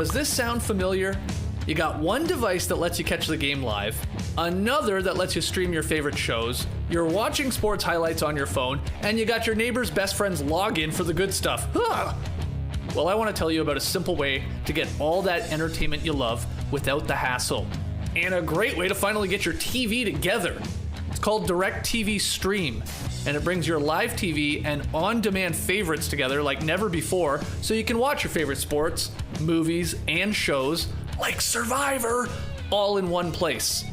Does this sound familiar? You got one device that lets you catch the game live, another that lets you stream your favorite shows, you're watching sports highlights on your phone, and you got your neighbor's best friend's login for the good stuff. Ugh. Well, I want to tell you about a simple way to get all that entertainment you love without the hassle. And a great way to finally get your TV together. It's called DirecTV Stream, and it brings your live TV and on-demand favorites together like never before, so you can watch your favorite sports, movies, and shows like Survivor all in one place.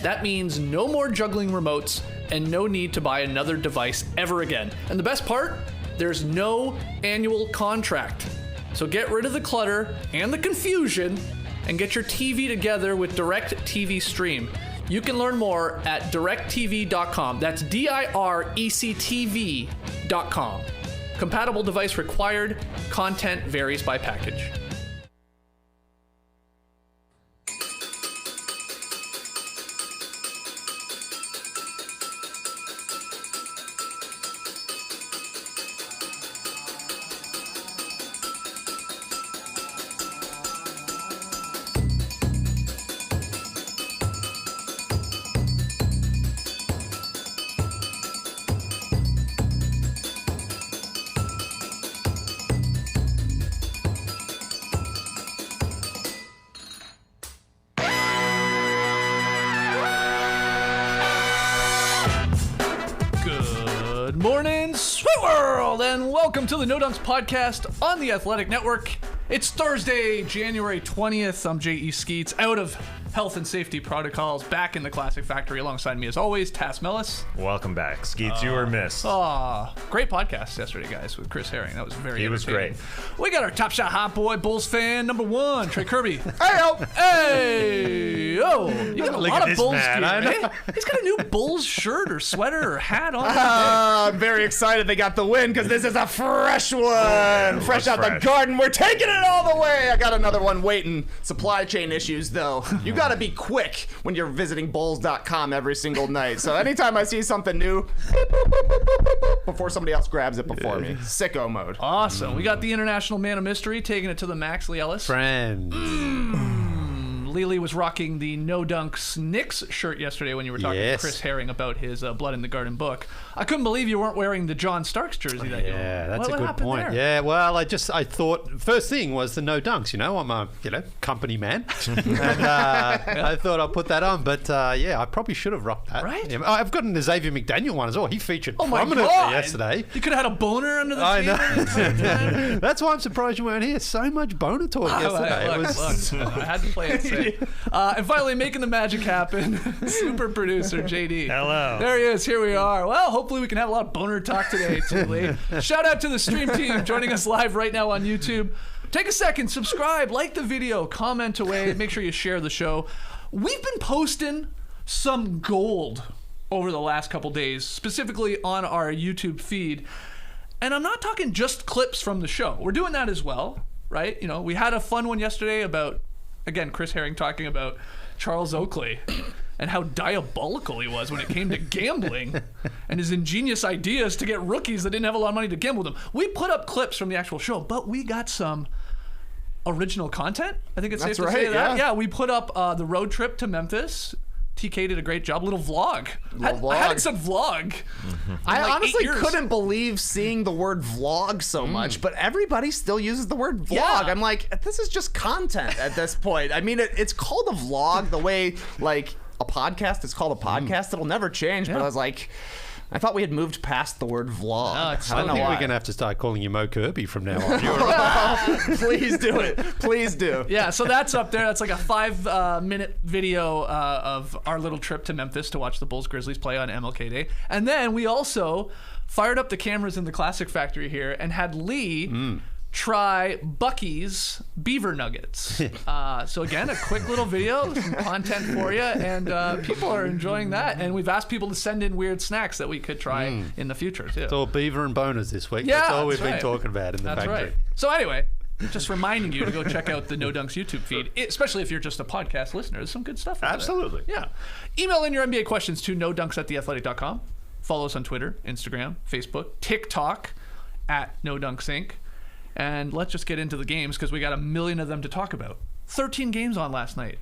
That means no more juggling remotes and no need to buy another device ever again. And the best part? There's no annual contract. So get rid of the clutter and the confusion and get your TV together with DirecTV Stream. You can learn more at directv.com. That's DIRECTV.com. Compatible device required. Content varies by package. And welcome to the No Dunks podcast on the Athletic Network. It's Thursday, January 20th. I'm J.E. Skeets, out of health and safety protocols, back in the Classic Factory. Alongside me, as always, Tass Mellis. Welcome back. Skeets, you were missed. Great podcast yesterday, guys, with Chris Herring. That was very He was great. We got our Top Shot Hot Boy, Bulls fan number one, Trae Kirby. Hey-o! Hey-o! You got a Look lot at of this Bulls man. gear, I know. eh? He's got a new Bulls shirt or sweater or hat on. I'm very excited they got the win because this is a fresh one. Fresh out the garden. We're taking it all the way. I got another one waiting. Supply chain issues, though. You got to be quick when you're visiting Bulls.com every single night. So anytime I see something new, before somebody else grabs it before me. Sicko mode. Awesome. We got the international man of mystery taking it to the max, Lee Ellis. Friend. Lily was rocking the No Dunks Knicks shirt yesterday when you were talking to Chris Herring about his Blood in the Garden book. I couldn't believe you weren't wearing the John Starks jersey that you wore. Yeah, that's a good point. There? Yeah, well, I thought, first thing was the No Dunks, I'm a, company man. And I thought I'd put that on, but I probably should have rocked that. Right? Yeah, I've got an Xavier McDaniel one as well. He featured prominently yesterday. You could have had a boner under the I table. know. That's why I'm surprised you weren't here. So much boner talk yesterday. Look, I had to play it safe. And finally, making the magic happen, super producer JD. Hello. There he is. Here we are. Well, hopefully we can have a lot of boner talk today, too, Lee. Shout out to the stream team joining us live right now on YouTube. Take a second, subscribe, like the video, comment away, make sure you share the show. We've been posting some gold over the last couple days, specifically on our YouTube feed. And I'm not talking just clips from the show. We're doing that as well, right? We had a fun one yesterday about, again, Chris Herring talking about Charles Oakley and how diabolical he was when it came to gambling and his ingenious ideas to get rookies that didn't have a lot of money to gamble with them. We put up clips from the actual show, but we got some original content. I think it's safe to say that. Yeah, we put up the road trip to Memphis. TK did a great job. Little vlog. I hadn't said vlog. I honestly couldn't believe seeing the word vlog so much, but everybody still uses the word vlog. Yeah. I'm like, this is just content at this point. I mean, it's called a vlog the way, like, a podcast is called a podcast. It'll never change, but I was like, I thought we had moved past the word vlog. I think we're going to have to start calling you Mo Kirby from now on. Please do it. Please do. Yeah, so that's up there. That's like a 5-minute video of our little trip to Memphis to watch the Bulls Grizzlies play on MLK Day. And then we also fired up the cameras in the Classic Factory here and had Lee try Bucky's Beaver Nuggets. So again, a quick little video, some content for you, and people are enjoying that. And we've asked people to send in weird snacks that we could try in the future too. It's all beaver and boners this week. Yeah, that's all we've been right. talking about in the factory. Right. So anyway, just reminding you to go check out the No Dunks YouTube feed, especially if you're just a podcast listener. There's some good stuff over Absolutely. there. Yeah. Email in your NBA questions to nodunks@theathletic.com. Follow us on Twitter, Instagram, Facebook, TikTok @NoDunksInc. And let's just get into the games because we got a million of them to talk about. 13 games on last night.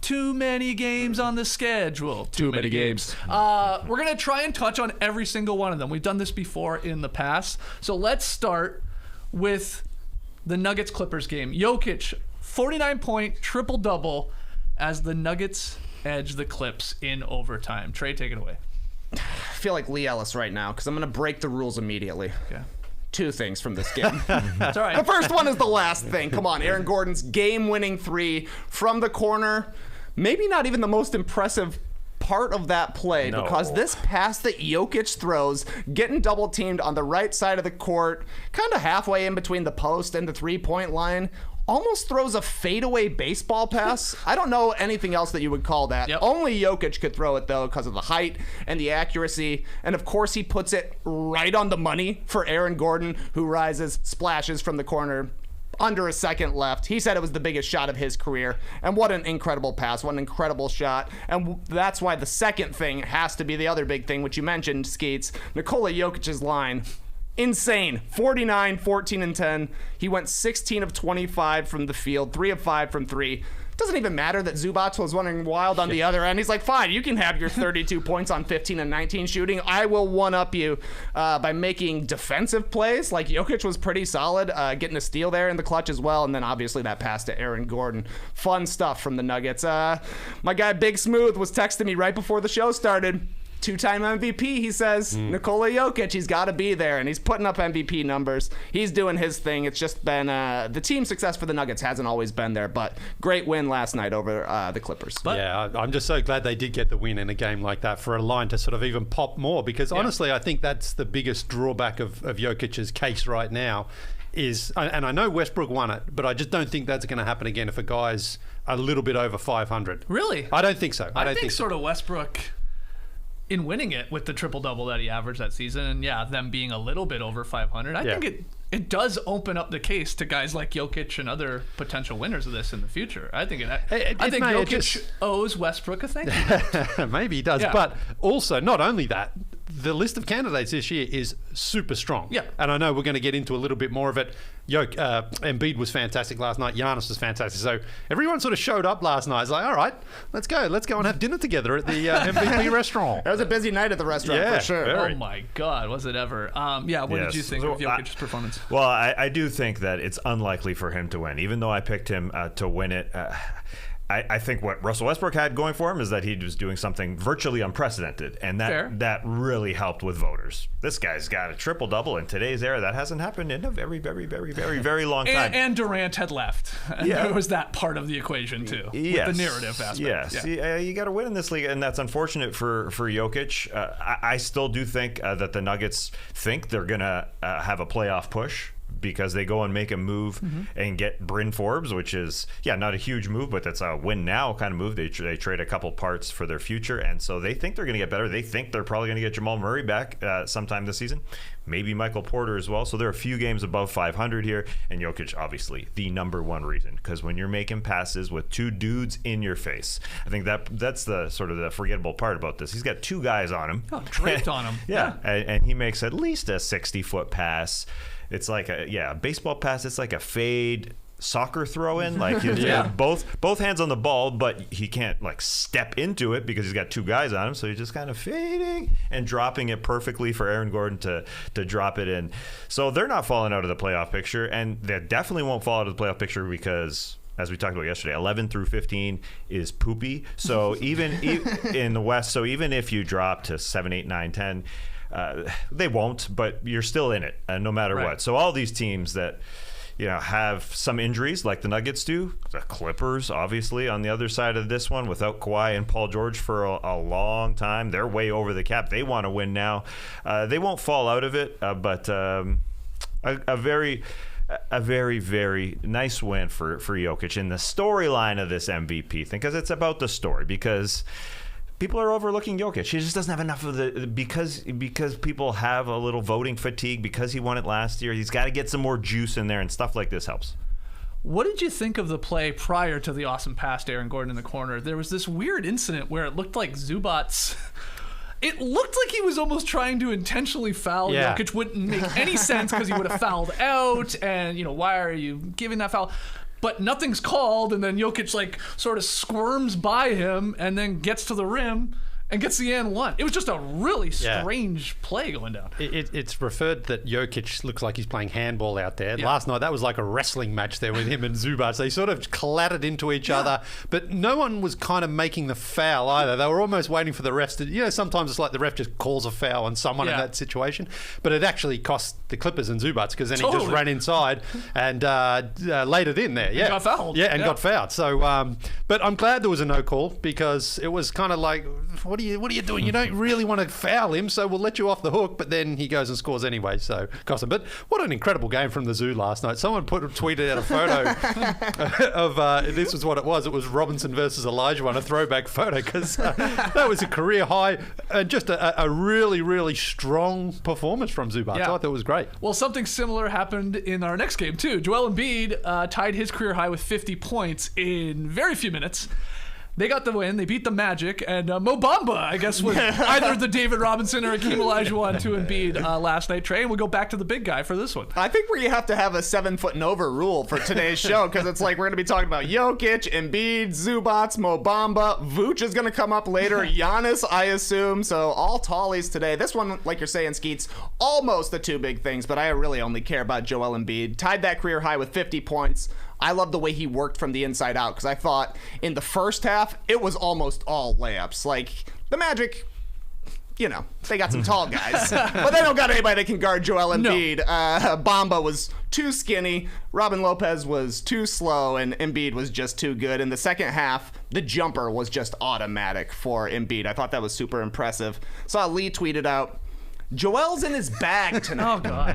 Too many games on the schedule. Too many games. We're going to try and touch on every single one of them. We've done this before in the past. So let's start with the Nuggets-Clippers game. Jokic, 49-point triple-double as the Nuggets edge the Clips in overtime. Trae, take it away. I feel like Lee Ellis right now because I'm going to break the rules immediately. Okay. Two things from this game. That's all right. The first one is the last thing. Come on, Aaron Gordon's game-winning three from the corner. Maybe not even the most impressive part of that play because this pass that Jokic throws, getting double-teamed on the right side of the court, kind of halfway in between the post and the three-point line, almost throws a fadeaway baseball pass. I don't know anything else that you would call that. Yep. Only Jokic could throw it, though, because of the height and the accuracy. And, of course, he puts it right on the money for Aaron Gordon, who rises, splashes from the corner. Under a second left. He said it was the biggest shot of his career. And what an incredible pass. What an incredible shot. And that's why the second thing has to be the other big thing, which you mentioned, Skeets. Nikola Jokic's line. Insane. 49, 14, and 10. He went 16 of 25 from the field, 3 of 5 from 3. Doesn't even matter that Zubac was running wild on the other end. He's like, fine, you can have your 32 points on 15 and 19 shooting. I will one-up you by making defensive plays. Like, Jokic was pretty solid, getting a steal there in the clutch as well, and then obviously that pass to Aaron Gordon. Fun stuff from the Nuggets. My guy Big Smooth was texting me right before the show started. Two-time MVP, he says. Nikola Jokic, he's got to be there, and he's putting up MVP numbers. He's doing his thing. It's just been the team success for the Nuggets hasn't always been there, but great win last night over the Clippers. Yeah, I'm just so glad they did get the win in a game like that for a line to sort of even pop more, because honestly, I think that's the biggest drawback of Jokic's case right now is, and I know Westbrook won it, but I just don't think that's going to happen again if a guy's a little bit over 500. Really? I don't think so. I think sort of Westbrook in winning it with the triple-double that he averaged that season, and them being a little bit over 500, I think it does open up the case to guys like Jokic and other potential winners of this in the future. I think Jokic owes Westbrook a thank you. Maybe he does, but also not only that, the list of candidates this year is super strong. Yeah. And I know we're going to get into a little bit more of it. Embiid was fantastic last night. Giannis was fantastic. So everyone sort of showed up last night. It's like, all right, let's go and have dinner together at the MVP restaurant. It was a busy night at the restaurant for sure. Very. Oh my God, was it ever? What did you think of Jokic's performance? Well, I do think that it's unlikely for him to win, even though I picked him to win it. I think what Russell Westbrook had going for him is that he was doing something virtually unprecedented, and that really helped with voters. This guy's got a triple-double in today's era. That hasn't happened in a very, very, very, very, very long time. And Durant had left. And there was that part of the equation, too, with the narrative aspect. Yes, you got to win in this league, and that's unfortunate for Jokic. I still do think that the Nuggets think they're going to have a playoff push, because they go and make a move and get Bryn Forbes, which is, not a huge move, but that's a win now kind of move. They trade a couple parts for their future, and so they think they're going to get better. They think they're probably going to get Jamal Murray back sometime this season, maybe Michael Porter as well. So they're a few games above 500 here, and Jokic, obviously, the number one reason, because when you're making passes with two dudes in your face, I think that's the sort of the forgettable part about this. He's got two guys on him. Draped on him. And he makes at least a 60-foot pass. It's like a baseball pass. It's like a fade soccer throw in. Like both hands on the ball, but he can't like step into it because he's got two guys on him. So he's just kind of fading and dropping it perfectly for Aaron Gordon to drop it in. So they're not falling out of the playoff picture, and they definitely won't fall out of the playoff picture because, as we talked about yesterday, 11 through 15 is poopy. So even in the West, so even if you drop to 7, 8, 9, 10. They won't, but you're still in it no matter what. So all these teams that have some injuries like the Nuggets do, the Clippers obviously on the other side of this one without Kawhi and Paul George for a long time, they're way over the cap. They want to win now. They won't fall out of it, but a very, very nice win for Jokic in the storyline of this MVP thing, because it's about the story, because people are overlooking Jokic. He just doesn't have enough of the because people have a little voting fatigue because he won it last year. He's got to get some more juice in there, and stuff like this helps. What did you think of the play prior to the awesome pass to Aaron Gordon in the corner? There was this weird incident where it looked like Zubac It looked like he was almost trying to intentionally foul Jokic. Wouldn't make any sense because he would have fouled out, and why are you giving that foul? But nothing's called, and then Jokic sort of squirms by him and then gets to the rim and gets the and one. It was just a really strange play going down. It's referred that Jokic looks like he's playing handball out there. Yeah. Last night, that was like a wrestling match there with him and Zubac. They sort of clattered into each other, but no one was kind of making the foul either. They were almost waiting for the refs to, sometimes it's like the ref just calls a foul on someone in that situation, but it actually cost the Clippers and Zubac because then he just ran inside and laid it in there. Yeah, got fouled. Yeah, and got fouled. So, but I'm glad there was a no call because it was kind of like, what are you doing? You don't really want to foul him, so we'll let you off the hook. But then he goes and scores anyway, so cost him. But what an incredible game from the Zoo last night. Someone tweeted out a photo of this was what it was. It was Robinson versus Elijah on a throwback photo because that was a career high and just a really, really strong performance from Zubac. I thought it was great. Well, something similar happened in our next game too. Joel Embiid tied his career high with 50 points in very few minutes. They got the win. They beat the Magic, and Mo Bamba, I guess, was either the David Robinson or Akeem Olajuwon to Embiid last night. Trae, and we'll go back to the big guy for this one. I think we have to have a 7 foot and over rule for today's show because it's like we're going to be talking about Jokic, Embiid, Zubac, Mo Bamba. Vooch is going to come up later. Giannis, I assume. So all tallies today. This one, like you're saying, Skeets, almost the two big things, but I really only care about Joel Embiid. Tied that career high with 50 points. I love the way he worked from the inside out because I thought in the first half, it was almost all layups. Like, the Magic, they got some tall guys, but they don't got anybody that can guard Joel Embiid. No. Bamba was too skinny, Robin Lopez was too slow, and Embiid was just too good. In the second half, the jumper was just automatic for Embiid. I thought that was super impressive. Saw Lee tweeted out, Joel's in his bag tonight. Oh, God.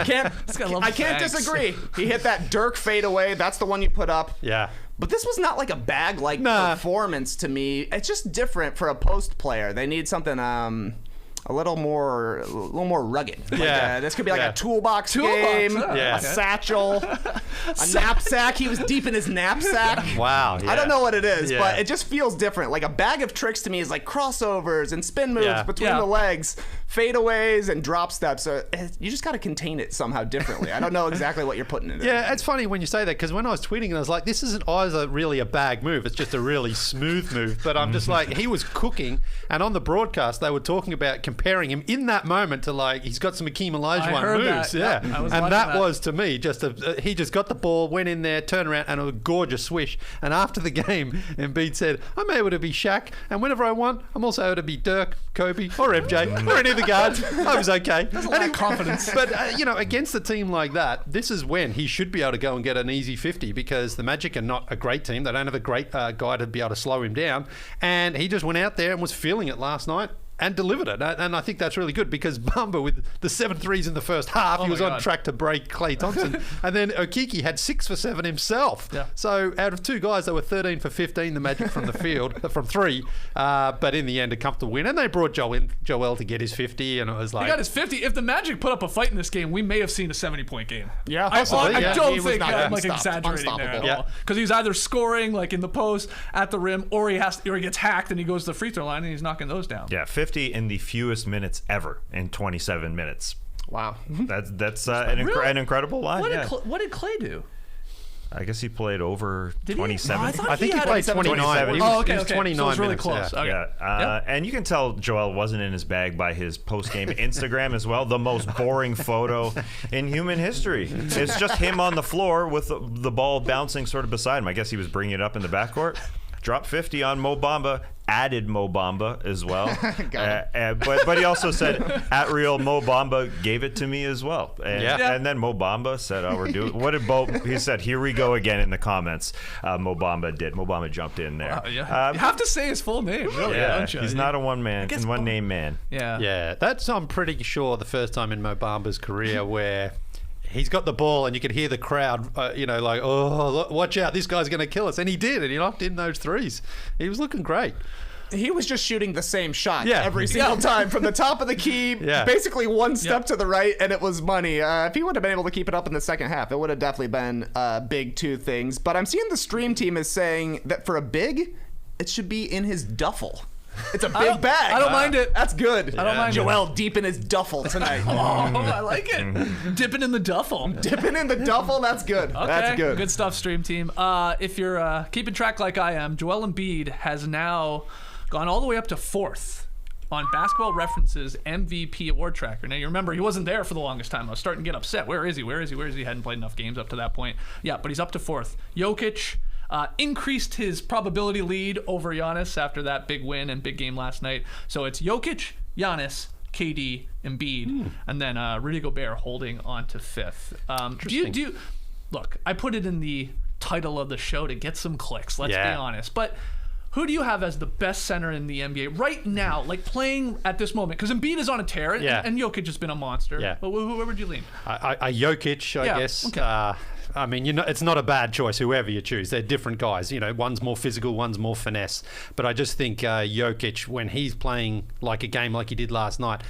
I can't disagree. He hit that Dirk fadeaway. That's the one you put up. Yeah. But this was not like a bag-like performance to me. It's just different for a post player. They need something a little more rugged. This could be like a toolbox game, a satchel, a knapsack. He was deep in his knapsack. Wow. Yeah. I don't know what it is, but it just feels different. Like a bag of tricks to me is like crossovers and spin moves between the legs, fadeaways and drop steps. So you just got to contain it somehow differently. I don't know exactly what you're putting in it. Yeah, it's funny when you say that because when I was tweeting, I was like, this isn't either really a bag move. It's just a really smooth move. But I'm just like, he was cooking. And on the broadcast, they were talking about comparing him in that moment to he's got some Akeem Olajuwon moves. That. And that was to me just he just got the ball, went in there, turned around, and a gorgeous swish. And after the game, Embiid said, I'm able to be Shaq, and whenever I want, I'm also able to be Dirk, Kobe, or MJ, or any of the guards. I was okay. That's a lot of confidence. But against a team like that, this is when he should be able to go and get an easy 50 because the Magic are not a great team. They don't have a great guy to be able to slow him down. And he just went out there and was feeling it last night and delivered it. And I think that's really good because Bamba, with the 7 threes in the first half, he was on track to break Klay Thompson. And then Okiki had 6 for 7 himself. Yeah. So out of 2 guys, they were 13 for 15, the Magic from the field, from 3. But in the end, a comfortable win. And they brought Joel to get his 50, and it was like... He got his 50. If the Magic put up a fight in this game, we may have seen a 70-point game. Yeah, possibly. I don't think I'm exaggerating there at all. Because he's either scoring in the post, at the rim, or he gets hacked and he goes to the free throw line and he's knocking those down. Yeah, 50 in the fewest minutes ever in 27 minutes. Wow. That's an incredible line. What did Klay do? I guess he played over 27. I think he played 29. He was 29 so it was really minutes. close. Yeah. Okay. And you can tell Joel wasn't in his bag by his post-game Instagram as well. The most boring photo in human history. It's just him on the floor with the ball bouncing sort of beside him. I guess he was bringing it up in the backcourt. Dropped 50 on Mo Bamba. Added Mo Bamba as well. But he also said, at real Mo Bamba gave it to me as well. And then Mo Bamba said, oh, we're doing... What did he said, here we go again in the comments. Mo Bamba did. Mo Bamba jumped in there. You have to say his full name, really, don't you? He's not a one-name man. Yeah. That's, I'm pretty sure, the first time in Mo Bamba's career where... He's got the ball, and you could hear the crowd, oh, watch out, this guy's going to kill us. And he did, and he knocked in those threes. He was looking great. He was just shooting the same shot every single time from the top of the key, basically one step to the right, and it was money. If he would have been able to keep it up in the second half, it would have definitely been big 2 things. But I'm seeing the stream team is saying that for a big, it should be in his duffle. It's a big bag. I don't mind it. That's good. I don't mind it. Joel deep in his duffle tonight. Oh, I like it. Dipping in the duffle. Dipping in the duffle. That's good. Okay. That's good. Good stuff, stream team. If you're keeping track like I am, Joel Embiid has now gone all the way up to 4th on Basketball Reference's MVP award tracker. Now, you remember, he wasn't there for the longest time. I was starting to get upset. Where is he? He hadn't played enough games up to that point. Yeah, but he's up to 4th. Jokic increased his probability lead over Giannis after that big win and big game last night. So it's Jokic, Giannis, KD, Embiid, and then Rudy Gobert holding on to 5th. Do you look, I put it in the title of the show to get some clicks, let's be honest. But who do you have as the best center in the NBA right now, like playing at this moment? Because Embiid is on a tear, and Jokic has been a monster. Yeah. But where would you lean? Jokic, I guess. Okay. I mean, it's not a bad choice, whoever you choose. They're different guys. One's more physical, one's more finesse. But I just think Jokic, when he's playing like a game like he did last night,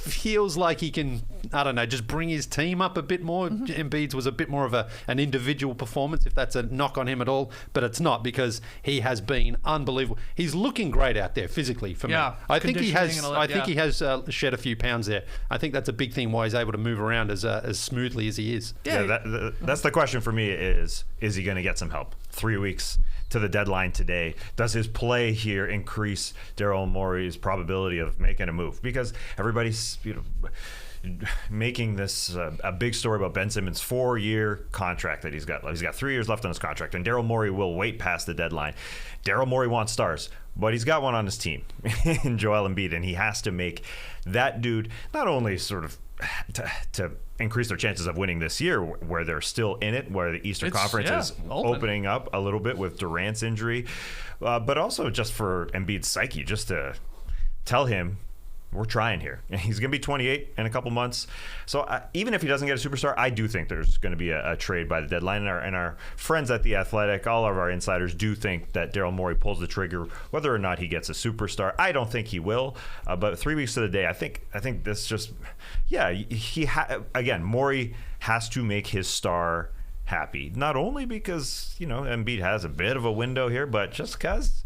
feels like he can, I don't know, just bring his team up a bit more. Embiid's was a bit more of an individual performance, if that's a knock on him at all. But it's not, because he has been unbelievable. He's looking great out there physically for me. I think he has. He has shed a few pounds there. I think that's a big thing why he's able to move around as smoothly as he is. That's the question for me. Is he going to get some help? 3 weeks to the deadline today. Does his play here increase Daryl Morey's probability of making a move? Because everybody's making this a big story about Ben Simmons' 4-year contract that he's got. He's got 3 years left on his contract, and Daryl Morey will wait past the deadline. Daryl Morey wants stars, but he's got one on his team in Joel Embiid, and he has to make that dude not only sort of to increase their chances of winning this year, where they're still in it, where the Eastern Conference is opening up a little bit with Durant's injury, but also just for Embiid's psyche, just to tell him, we're trying here. And he's going to be 28 in a couple months. So even if he doesn't get a superstar, I do think there's going to be a trade by the deadline. And our friends at The Athletic, all of our insiders, do think that Daryl Morey pulls the trigger, whether or not he gets a superstar. I don't think he will. But 3 weeks to the day, I think this just, again, Morey has to make his star happy. Not only because, Embiid has a bit of a window here, but just because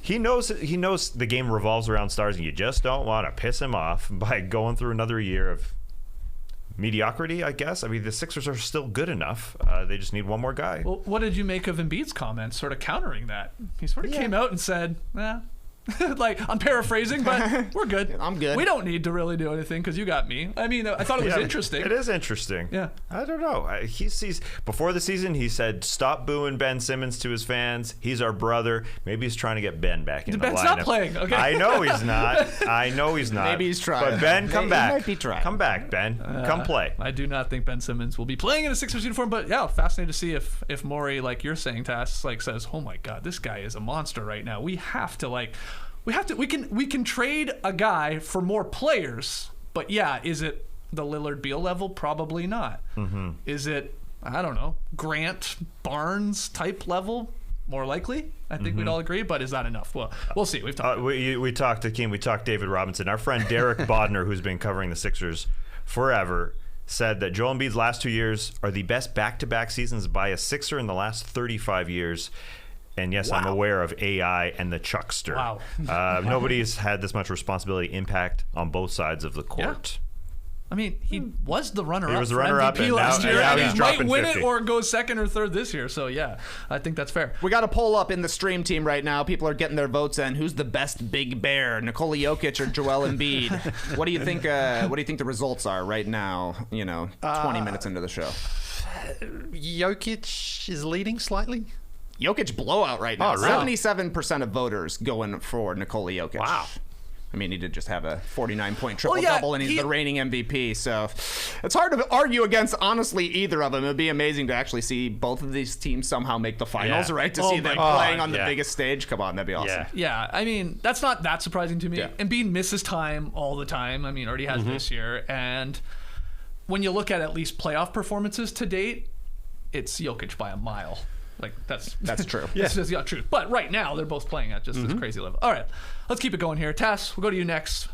he knows the game revolves around stars, and you just don't want to piss him off by going through another year of mediocrity, I guess. I mean, the Sixers are still good enough. They just need one more guy. Well, what did you make of Embiid's comments sort of countering that? He sort of came out and said, like, I'm paraphrasing, but we're good. I'm good. We don't need to really do anything because you got me. I mean, I thought it was interesting. It is interesting. Yeah. I don't know. He sees, before the season, he said, stop booing Ben Simmons to his fans. He's our brother. Maybe he's trying to get Ben back in the lineup. Ben's not playing, okay? I know he's not. Maybe he's trying. But Ben, come back. He might be trying. Come back, Ben. Come play. I do not think Ben Simmons will be playing in a Sixers uniform, but fascinated to see if Morey, like you're saying, Tass, like says, oh my God, this guy is a monster right now. We can trade a guy for more players, but is it the Lillard Beal level? Probably not. Is it, I don't know, Grant Barnes type level? More likely. I think we'd all agree, but is that enough? Well, we'll see. We've talked. We talked to King. We talked David Robinson. Our friend Derek Bodner, who's been covering the Sixers forever, said that Joel Embiid's last 2 years are the best back-to-back seasons by a Sixer in the last 35 years. And yes, I'm aware of AI and the Chuckster. Wow. Nobody's had this much responsibility impact on both sides of the court. I mean, he was the runner-up. He was the runner-up, MVP and last year, now and he's he might dropping win 50. it or go second or third this year. So I think that's fair. We got a poll up in the stream team right now. People are getting their votes in. Who's the best big bear, Nikola Jokic or Joel Embiid? What do you think? What do you think the results are right now? 20 minutes into the show. Jokic is leading slightly. Jokic blowout right now. Oh, really? 77% of voters going for Nikola Jokic. Wow. I mean, he did just have a 49-point triple-double, and he's the reigning MVP. So it's hard to argue against, honestly, either of them. It would be amazing to actually see both of these teams somehow make the finals, right? To see them playing on the biggest stage. Come on, that'd be awesome. Yeah, I mean, that's not that surprising to me. Yeah. Embiid misses time all the time. I mean, already has this year. And when you look at least playoff performances to date, it's Jokic by a mile. Like, that's true. It's just truth. But right now, they're both playing at just this crazy level. All right, let's keep it going here. Tass, we'll go to you next.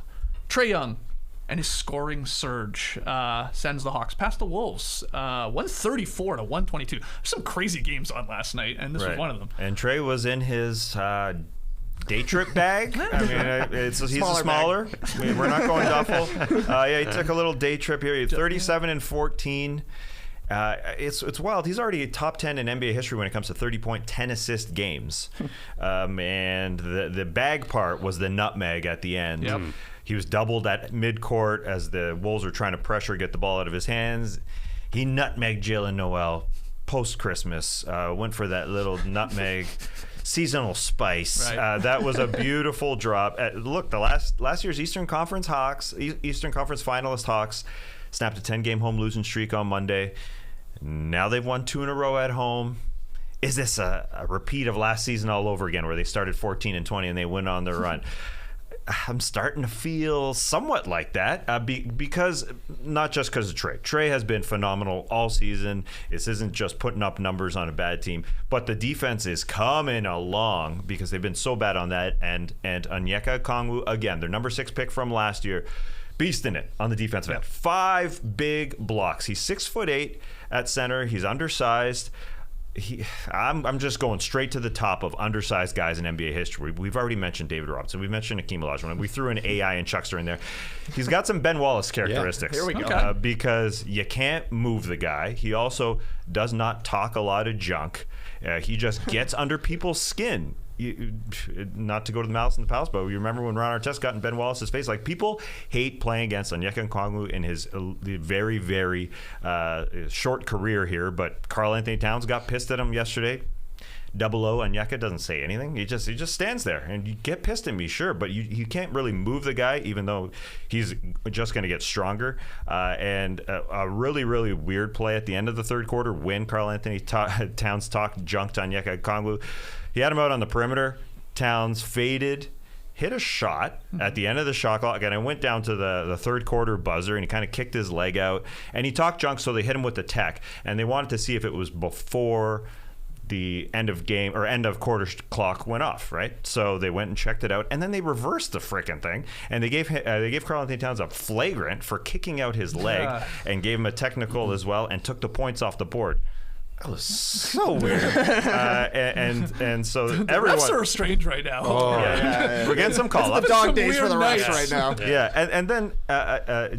Trae Young and his scoring surge sends the Hawks past the Wolves, 134 to 122. There's some crazy games on last night, and this was one of them. And Trae was in his day trip bag. I mean, he's a smaller. I mean, we're not going duffle. He took a little day trip here. 37 and 14. It's wild. He's already top 10 in NBA history when it comes to 30-point, 10-assist games. And the bag part was the nutmeg at the end. Yep. He was doubled at midcourt as the Wolves were trying to pressure, get the ball out of his hands. He nutmegged Jalen Noel post-Christmas. Went for that little nutmeg seasonal spice. Right. That was a beautiful drop. Look, the last year's Eastern Conference finalist Hawks snapped a 10-game home losing streak on Monday. Now they've won 2 in a row at home. Is this a repeat of last season all over again, where they started 14 and 20 and they went on their run? I'm starting to feel somewhat like that because not just because of Trae. Trae has been phenomenal all season. This isn't just putting up numbers on a bad team, but the defense is coming along because they've been so bad on that. And Onyeka Okongwu, again, their number 6 pick from last year, beasting it on the defensive end. 5 big blocks. He's 6'8" at center. He's undersized. I'm just going straight to the top of undersized guys in NBA history. We've already mentioned David Robinson. We've mentioned Hakeem Olajuwon. We threw in AI and Chuckster in there. He's got some Ben Wallace characteristics. Here we go. Because you can't move the guy. He also does not talk a lot of junk. He just gets under people's skin. Not to go to the malice in the palace, but you remember when Ron Artest got in Ben Wallace's face? Like, people hate playing against Onyeka Okongwu in his very, very short career here, but Karl Anthony Towns got pissed at him yesterday. 00 Onyeka doesn't say anything. He just stands there, and you get pissed at me, sure, but you can't really move the guy, even though he's just going to get stronger. And a really, really weird play at the end of the third quarter when Karl Anthony Towns junked Onyeka Okongwu. He had him out on the perimeter. Towns faded, hit a shot at the end of the shot clock, and it went down to the third quarter buzzer, and he kind of kicked his leg out. And he talked junk, so they hit him with the tech, and they wanted to see if it was before the end of game or end of quarter clock went off, right? So they went and checked it out, and then they reversed the frickin' thing, and they gave Karl Anthony Towns a flagrant for kicking out his leg and gave him a technical as well, and took the points off the board. That was so weird. And so The everyone. refs are strange right now. We're getting some call-ups. The dog Some days for the weird refs nights. right now. Yeah, and then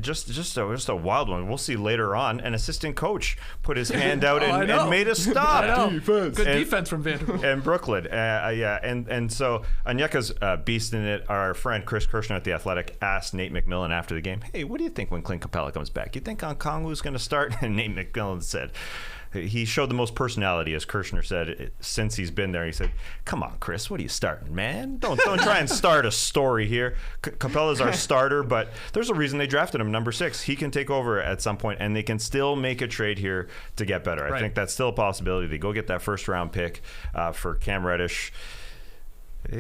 just a wild one. We'll see later on. An assistant coach put his hand out I and know. made a stop. I know. Defense. Good And- defense from Vanterpool. And Brooklyn, and so Onyeka's beasting it. Our friend Chris Kirshner at The Athletic asked Nate McMillan after the game, "Hey, what do you think when Clint Capella comes back? You think Okongwu's going to start?" And Nate McMillan said, he showed the most personality, as Kirshner said, since he's been there. He said, "Come on, Chris, what are you starting, man? Don't try and start a story here. Capella's our starter, but there's a reason they drafted him number 6. He can take over at some point, and they can still make a trade here to get better. I think that's still a possibility. They go get that first-round pick for Cam Reddish.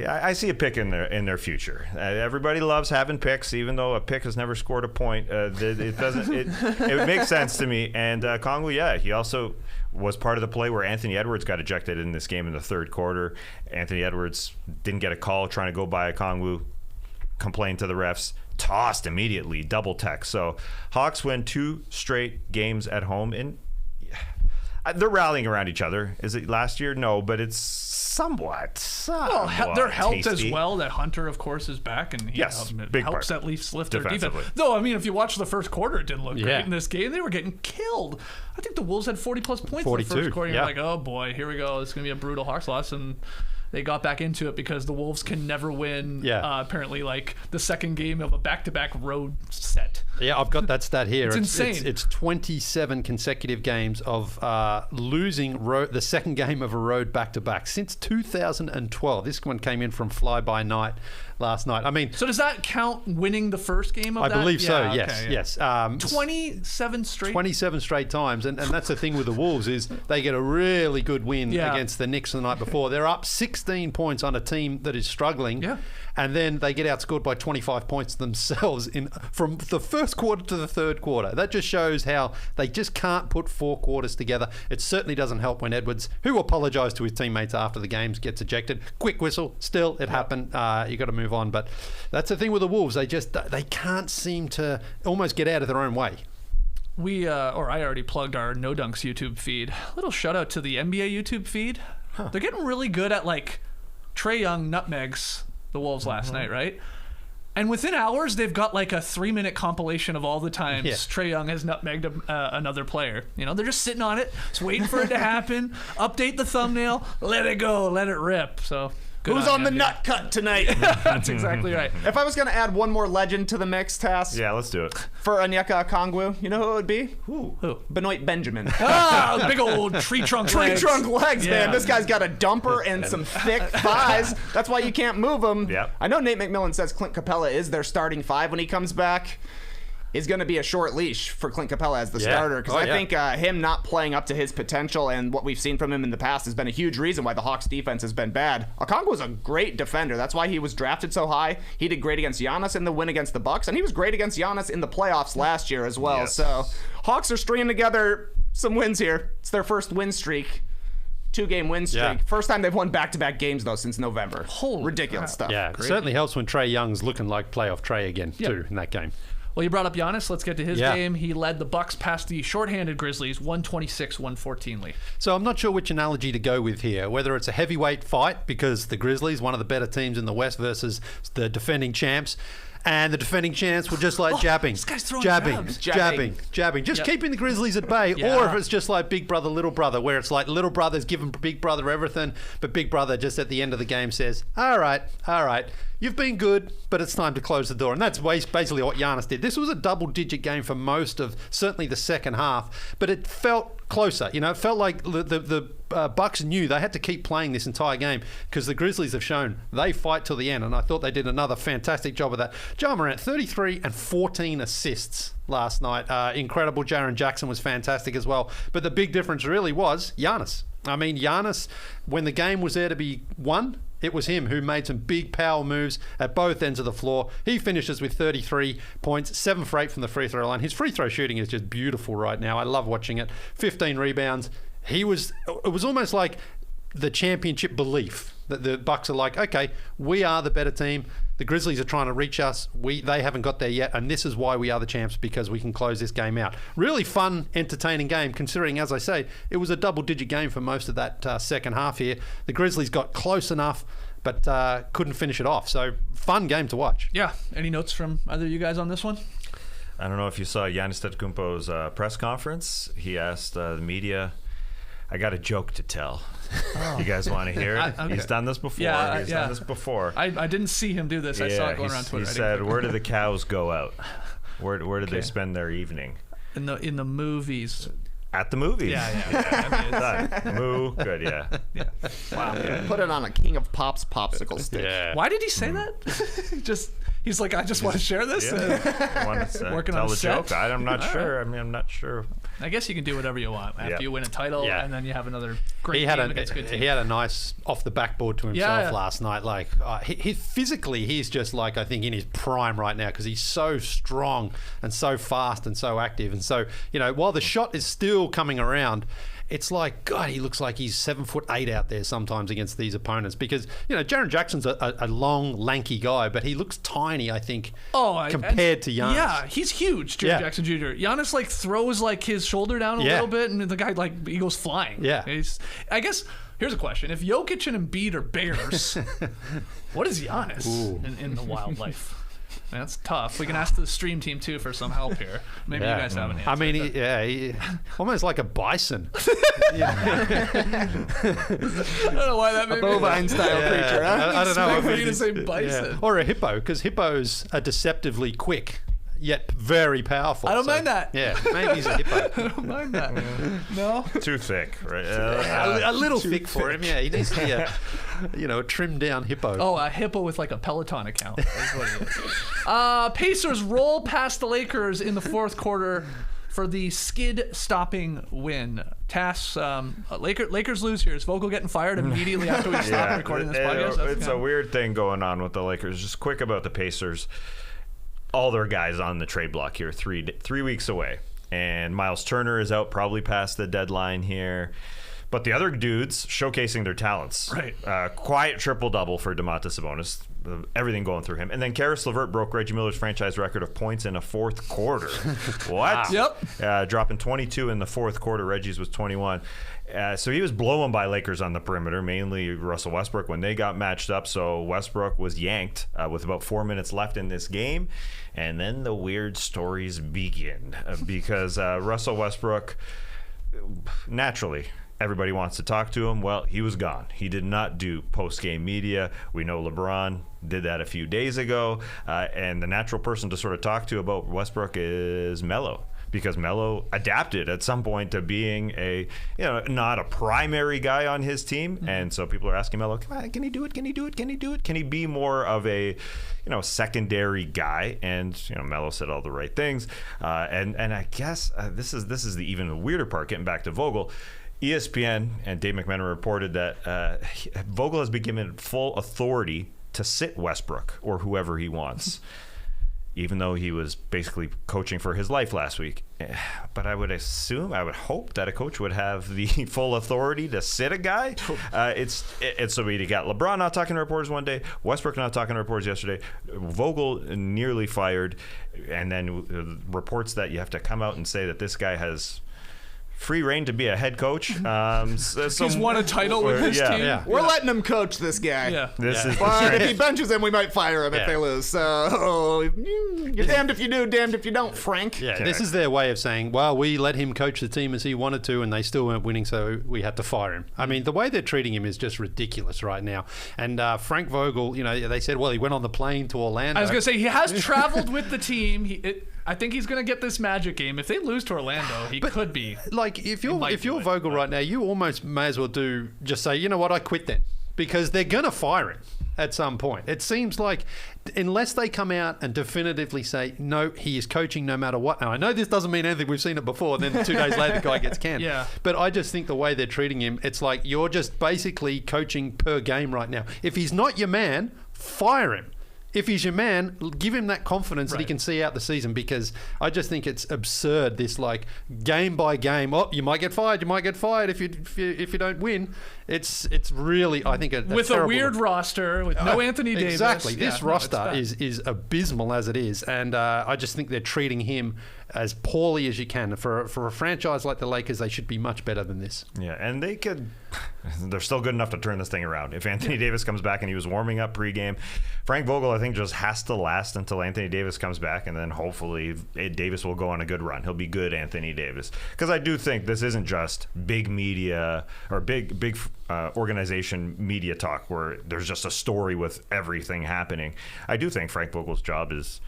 I see a pick in their future. Everybody loves having picks, even though a pick has never scored a point. It doesn't. It makes sense to me. And Okongwu, he also was part of the play where Anthony Edwards got ejected in this game in the third quarter. Anthony Edwards didn't get a call trying to go by Okongwu, complained to the refs, tossed immediately, double tech. So Hawks win 2 straight games at home, and they're rallying around each other. Is it last year? No, but it's somewhat They're helped tasty. as well that Hunter, of course, is back, and he big helps part. at least lift their defense. Defensively. Though, I mean, if you watch the first quarter, it didn't look great in this game. They were getting killed. I think the Wolves had 40-plus points in the 42, first quarter. You're yeah. like, oh boy, here we go. It's going to be a brutal Hawks loss, and they got back into it because the Wolves can never win, apparently, like the second game of a back-to-back road set. Yeah, I've got that stat here. It's insane. It's 27 consecutive games of losing the second game of a road back-to-back since 2012. This one came in from fly-by-night last night. I mean, So does that count winning the first game of I that? believe so, Yeah, yes, okay, yes. 27 straight? 27 straight times, and that's the thing with the Wolves is they get a really good win against the Knicks the night before. They're up 16 points on a team that is struggling, and then they get outscored by 25 points themselves from the first quarter to the third quarter. That just shows how they just can't put 4 quarters together. It certainly doesn't help when Edwards, who apologised to his teammates after the games, gets ejected. Quick whistle, still, it happened. You got to move on, but that's the thing with the Wolves. They can't seem to almost get out of their own way. I already plugged our No Dunks YouTube feed. Little shout out to the NBA YouTube feed. They're getting really good at like Trae Young nutmegs the Wolves last night, right? And within hours, they've got like a 3-minute compilation of all the times Trae Young has nutmegged another player. You know, they're just sitting on it, just waiting for it to happen. Update the thumbnail, let it go, let it rip. So who's on the nut cut tonight? That's exactly right. If I was going to add one more legend to the mix, Tass. Yeah, let's do it. For Onyeka Okongwu, you know who it would be? Who? Benoit Benjamin. Ah, big old tree trunk legs. Tree trunk legs, man. This guy's got a dumper and some thick thighs. That's why you can't move him. Yep. I know Nate McMillan says Clint Capella is their starting 5 when he comes back. Is going to be a short leash for Clint Capella as the starter, because I think him not playing up to his potential and what we've seen from him in the past has been a huge reason why the Hawks defense has been bad. Okongwu was a great defender. That's why he was drafted so high. He did great against Giannis in the win against the Bucks, and he was great against Giannis in the playoffs last year as well. Yes. So Hawks are stringing together some wins here. It's their first win streak. 2-game win streak. Yeah. First time they've won back-to-back games, though, since November. Holy ridiculous stuff. Yeah, it certainly helps when Trae Young's looking like playoff Trae again, too, in that game. Well, you brought up Giannis. Let's get to his game. He led the Bucks past the shorthanded Grizzlies, 126-114 lead. So I'm not sure which analogy to go with here, whether it's a heavyweight fight because the Grizzlies, one of the better teams in the West, versus the defending champs. And the defending champs were just like jabbing, this guy's throwing jabbing, jabs. jabbing, just keeping the Grizzlies at bay. Or if it's just like big brother, little brother, where it's like little brother's giving big brother everything, but big brother just at the end of the game says, all right, you've been good, but it's time to close the door. And that's basically what Giannis did. This was a double-digit game for most of certainly the second half, but it felt closer. You know, it felt like the Bucks knew they had to keep playing this entire game because the Grizzlies have shown they fight till the end, and I thought they did another fantastic job of that. Ja Morant, 33 and 14 assists last night. Incredible. Jaren Jackson was fantastic as well. But the big difference really was Giannis. I mean, Giannis, when the game was there to be won, it was him who made some big power moves at both ends of the floor. He finishes with 33 points, 7 for 8 from the free throw line. His free throw shooting is just beautiful right now. I love watching it. 15 rebounds. It was almost like the championship belief that the Bucks are like, okay, we are the better team. The Grizzlies are trying to reach us. They haven't got there yet, and this is why we are the champs, because we can close this game out. Really fun, entertaining game, considering, as I say, it was a double-digit game for most of that second half here. The Grizzlies got close enough, but couldn't finish it off. So, fun game to watch. Yeah. Any notes from either of you guys on this one? I don't know if you saw Giannis Antetokounmpo's press conference. He asked the media, I got a joke to tell. You guys want to hear it? Okay. He's done this before. Yeah, He's done this before. I didn't see him do this. I saw it going around Twitter. He said, where do the cows go out? Where did they spend their evening? In the movies. At the movies. Yeah. I mean, Moo. Good, yeah. Wow. Put it on a King of Pop's popsicle stick. Yeah. why did he say that? He's like, I just want to share this. Yeah. Want to Working tell on the a set? joke? I'm not sure. Right. I mean, I'm not sure. I guess you can do whatever you want after you win a title, and then you have another great game against good teams. He had a nice off the backboard to himself last night. Like he physically, he's just like, I think, in his prime right now because he's so strong and so fast and so active. And so, while the shot is still coming around, it's like, God, he looks like he's 7'8" out there sometimes against these opponents because, Jaren Jackson's a long, lanky guy, but he looks tiny, I think, compared to Giannis. Yeah, he's huge, Jaren Jackson Jr. Giannis, throws, his shoulder down a little bit, and the guy, he goes flying. Yeah. I guess, here's a question. If Jokic and Embiid are bears, what is Giannis in the wildlife? That's tough. We can ask the stream team too for some help here. Maybe you guys have an answer. I mean, he almost like a bison. I don't know why that made a bovine style creature. Huh? I don't know. For you to say bison, or a hippo, because hippos are deceptively quick. Yet very powerful. I don't mind that. Yeah, maybe he's a hippo. I don't mind that. No, Too thick, right? A little thick for him. Yeah, he needs to be a trimmed down hippo. Oh, a hippo with a Peloton account. That's what it is. Pacers roll past the Lakers in the fourth quarter for the skid-stopping win. Tass, Lakers lose here. Is Vogel getting fired immediately after we stop recording this podcast? It's a weird thing going on with the Lakers. Just quick about the Pacers. All their guys on the trade block here, 3 weeks away. And Miles Turner is out probably past the deadline here. But the other dudes showcasing their talents. Right. Quiet triple-double for Domantas Sabonis. Everything going through him. And then Karis LeVert broke Reggie Miller's franchise record of points in a fourth quarter. What? Yep. Dropping 22 in the fourth quarter. Reggie's was 21. So he was blown by Lakers on the perimeter, mainly Russell Westbrook, when they got matched up. So Westbrook was yanked with about 4 minutes left in this game. And then the weird stories begin because Russell Westbrook, naturally, everybody wants to talk to him. Well, he was gone. He did not do post-game media. We know LeBron did that a few days ago. And the natural person to sort of talk to about Westbrook is Melo. Because Melo adapted at some point to being not a primary guy on his team. Mm-hmm. And so people are asking Melo, can he do it? Can he do it? Can he do it? Can he be more of a, secondary guy? And, Melo said all the right things. And I guess this is the even weirder part, getting back to Vogel. ESPN and Dave McMenamin reported that Vogel has been given full authority to sit Westbrook or whoever he wants. Even though he was basically coaching for his life last week. But I would hope that a coach would have the full authority to sit a guy. It's so you got LeBron not talking to reporters one day, Westbrook not talking to reporters yesterday, Vogel nearly fired, and then reports that you have to come out and say that this guy has free reign to be a head coach. He's won a title with his team. Yeah. We're letting him coach this guy. Yeah. But if he benches him, we might fire him if they lose. So you're damned if you do, damned if you don't, Frank. Yeah, this is their way of saying, well, we let him coach the team as he wanted to, and they still weren't winning, so we had to fire him. I mean, the way they're treating him is just ridiculous right now. And Frank Vogel, they said, well, he went on the plane to Orlando. I was going to say, he has traveled with the team. I think he's going to get this Magic game. If they lose to Orlando, he could be. If you're Vogel right now, you almost may as well just say, you know what, I quit then. Because they're going to fire him at some point. It seems like unless they come out and definitively say, no, he is coaching no matter what. Now, I know this doesn't mean anything. We've seen it before. And then 2 days later, the guy gets canned. Yeah. But I just think the way they're treating him, it's like you're just basically coaching per game right now. If he's not your man, fire him. If he's your man, give him that confidence that he can see out the season, because I just think it's absurd, this game by game, you might get fired if you don't win. It's really, I think, with a weird roster with no Anthony Davis. Exactly. This roster is abysmal as it is, and I just think they're treating him as poorly as you can. For a franchise like the Lakers, they should be much better than this. Yeah, and they're still good enough to turn this thing around. If Anthony Davis comes back and he was warming up pregame, Frank Vogel, I think, just has to last until Anthony Davis comes back, and then hopefully Davis will go on a good run. He'll be good Anthony Davis. Because I do think this isn't just big media or big organization media talk where there's just a story with everything happening. I do think Frank Vogel's job is...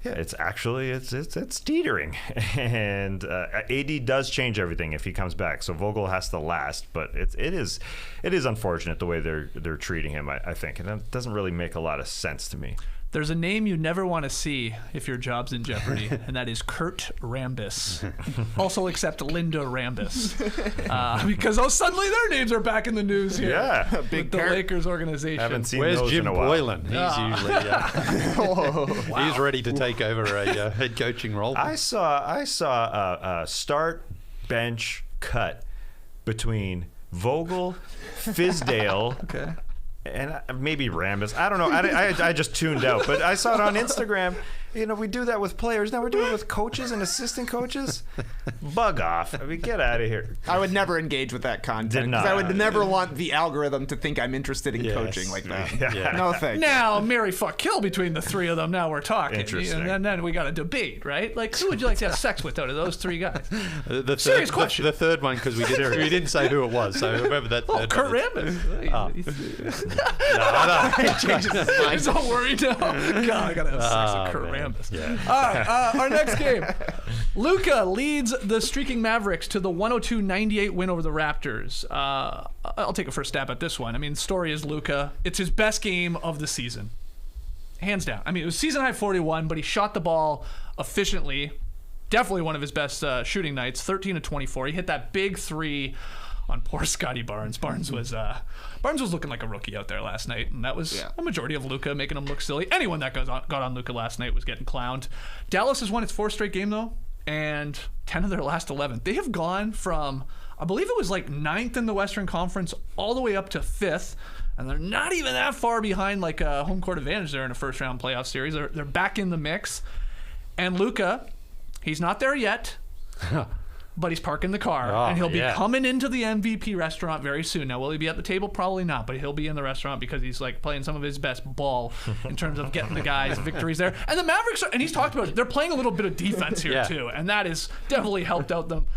Yeah, it's teetering, and AD does change everything if he comes back. So Vogel has to last, but it is unfortunate the way they're treating him. I think, and it doesn't really make a lot of sense to me. There's a name you never want to see if your job's in jeopardy, and that is Kurt Rambis. Also accept Linda Rambis. Because suddenly their names are back in the news here. Yeah. With the Lakers organization. Haven't seen Where's those Jim in a while. Boylan? He's usually he's ready to take over a head coaching role. I saw a start bench cut between Vogel, Fizdale, Okay. and maybe Rambis. I don't know. I just tuned out, but I saw it on Instagram. We do that with players. Now we're doing it with coaches and assistant coaches. Bug off. I mean, get out of here. I would never engage with that content. Did not. I would never want the algorithm to think I'm interested in coaching like that. Yeah. No thanks. Now, marry, fuck, kill between the three of them. Now we're talking. Interesting. And then we got a debate, right? Like, who would you like to have sex with out of those three guys? Serious question. The third one, because we didn't say who it was. So whoever that third Kurt one Rambis. No. He changes his mind. He's all worried now. God, I got to have sex with Kurt Rambis. Yeah. All right, our next game. Luka leads the streaking Mavericks to the 102-98 win over the Raptors. I'll take a first stab at this one. I mean, the story is Luka. It's his best game of the season. Hands down. I mean, it was season high 41, but he shot the ball efficiently. Definitely one of his best shooting nights, 13 of 24. He hit that big three on poor Scotty Barnes. Barnes was looking like a rookie out there last night, and that was a majority of Luka making him look silly. Anyone that got on Luka last night was getting clowned. Dallas has won its fourth straight game, though, and 10 of their last 11. They have gone from I believe it was like 9th in the Western Conference, all the way up to 5th. And they're not even that far behind like a home court advantage there in a first round playoff series. They're back in the mix. And Luka, he's not there yet, but he's parking the car. And he'll be coming into the MVP restaurant very soon. Now, will he be at the table? Probably not, but he'll be in the restaurant because he's like playing some of his best ball in terms of getting the guys victories there. And the Mavericks, and he's talked about it, they're playing a little bit of defense here too. And that has definitely helped out them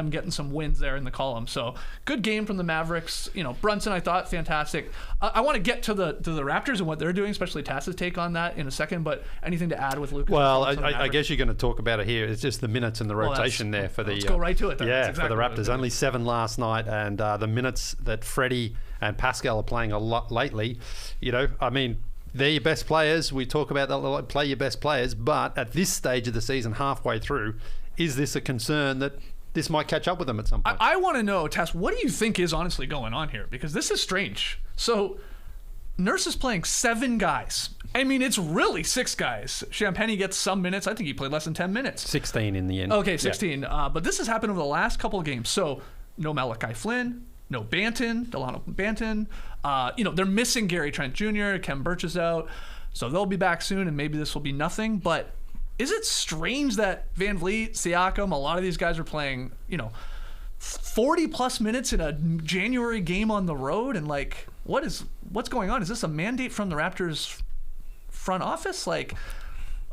getting some wins there in the column. So good game from the Mavericks. Brunson, I thought, fantastic. I want to get to the Raptors and what they're doing, especially Tass's take on that in a second, but anything to add with Lucas? Well, I guess you're going to talk about it here. It's just the minutes and the rotation there for the... Let's go right to it then. Yeah, exactly for the Raptors. Only 7 last night, and the minutes that Freddie and Pascal are playing a lot lately, they're your best players. We talk about that, play your best players, but at this stage of the season, halfway through, is this a concern that this might catch up with them at some point? I want to know, Tass, what do you think is honestly going on here? Because this is strange. So Nurse is playing 7 guys. I mean, it's really 6 guys. Champagne gets some minutes. I think he played less than 10 minutes. 16 in the end. Okay, 16. Yeah. But this has happened over the last couple of games. So no Malachi Flynn, no Delano Banton. They're missing Gary Trent Jr., Kem Birch is out. So they'll be back soon, and maybe this will be nothing. But is it strange that Van Vliet, Siakam, a lot of these guys are playing, 40-plus minutes in a January game on the road? And, what's going on? Is this a mandate from the Raptors front office? What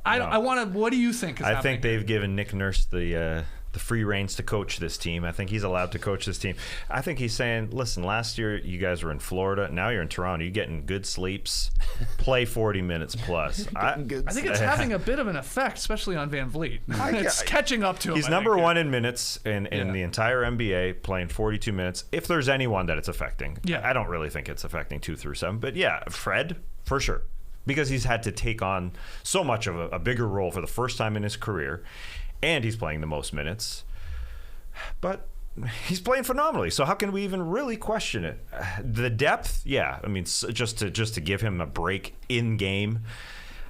do you think is happening? I think they've given Nick Nurse the free reins to coach this team. I think he's allowed to coach this team. I think he's saying, listen, last year you guys were in Florida. Now you're in Toronto. You're getting good sleeps. Play 40 minutes plus. I think it's having a bit of an effect, especially on Van Vliet. It's catching up to him. He's number 1 in minutes in the entire NBA, playing 42 minutes. If there's anyone that it's affecting. I don't really think it's affecting 2 through 7. But Fred, for sure. Because he's had to take on so much of a bigger role for the first time in his career. And he's playing the most minutes. But he's playing phenomenally. So how can we even really question it? The depth, I mean, just to give him a break in game,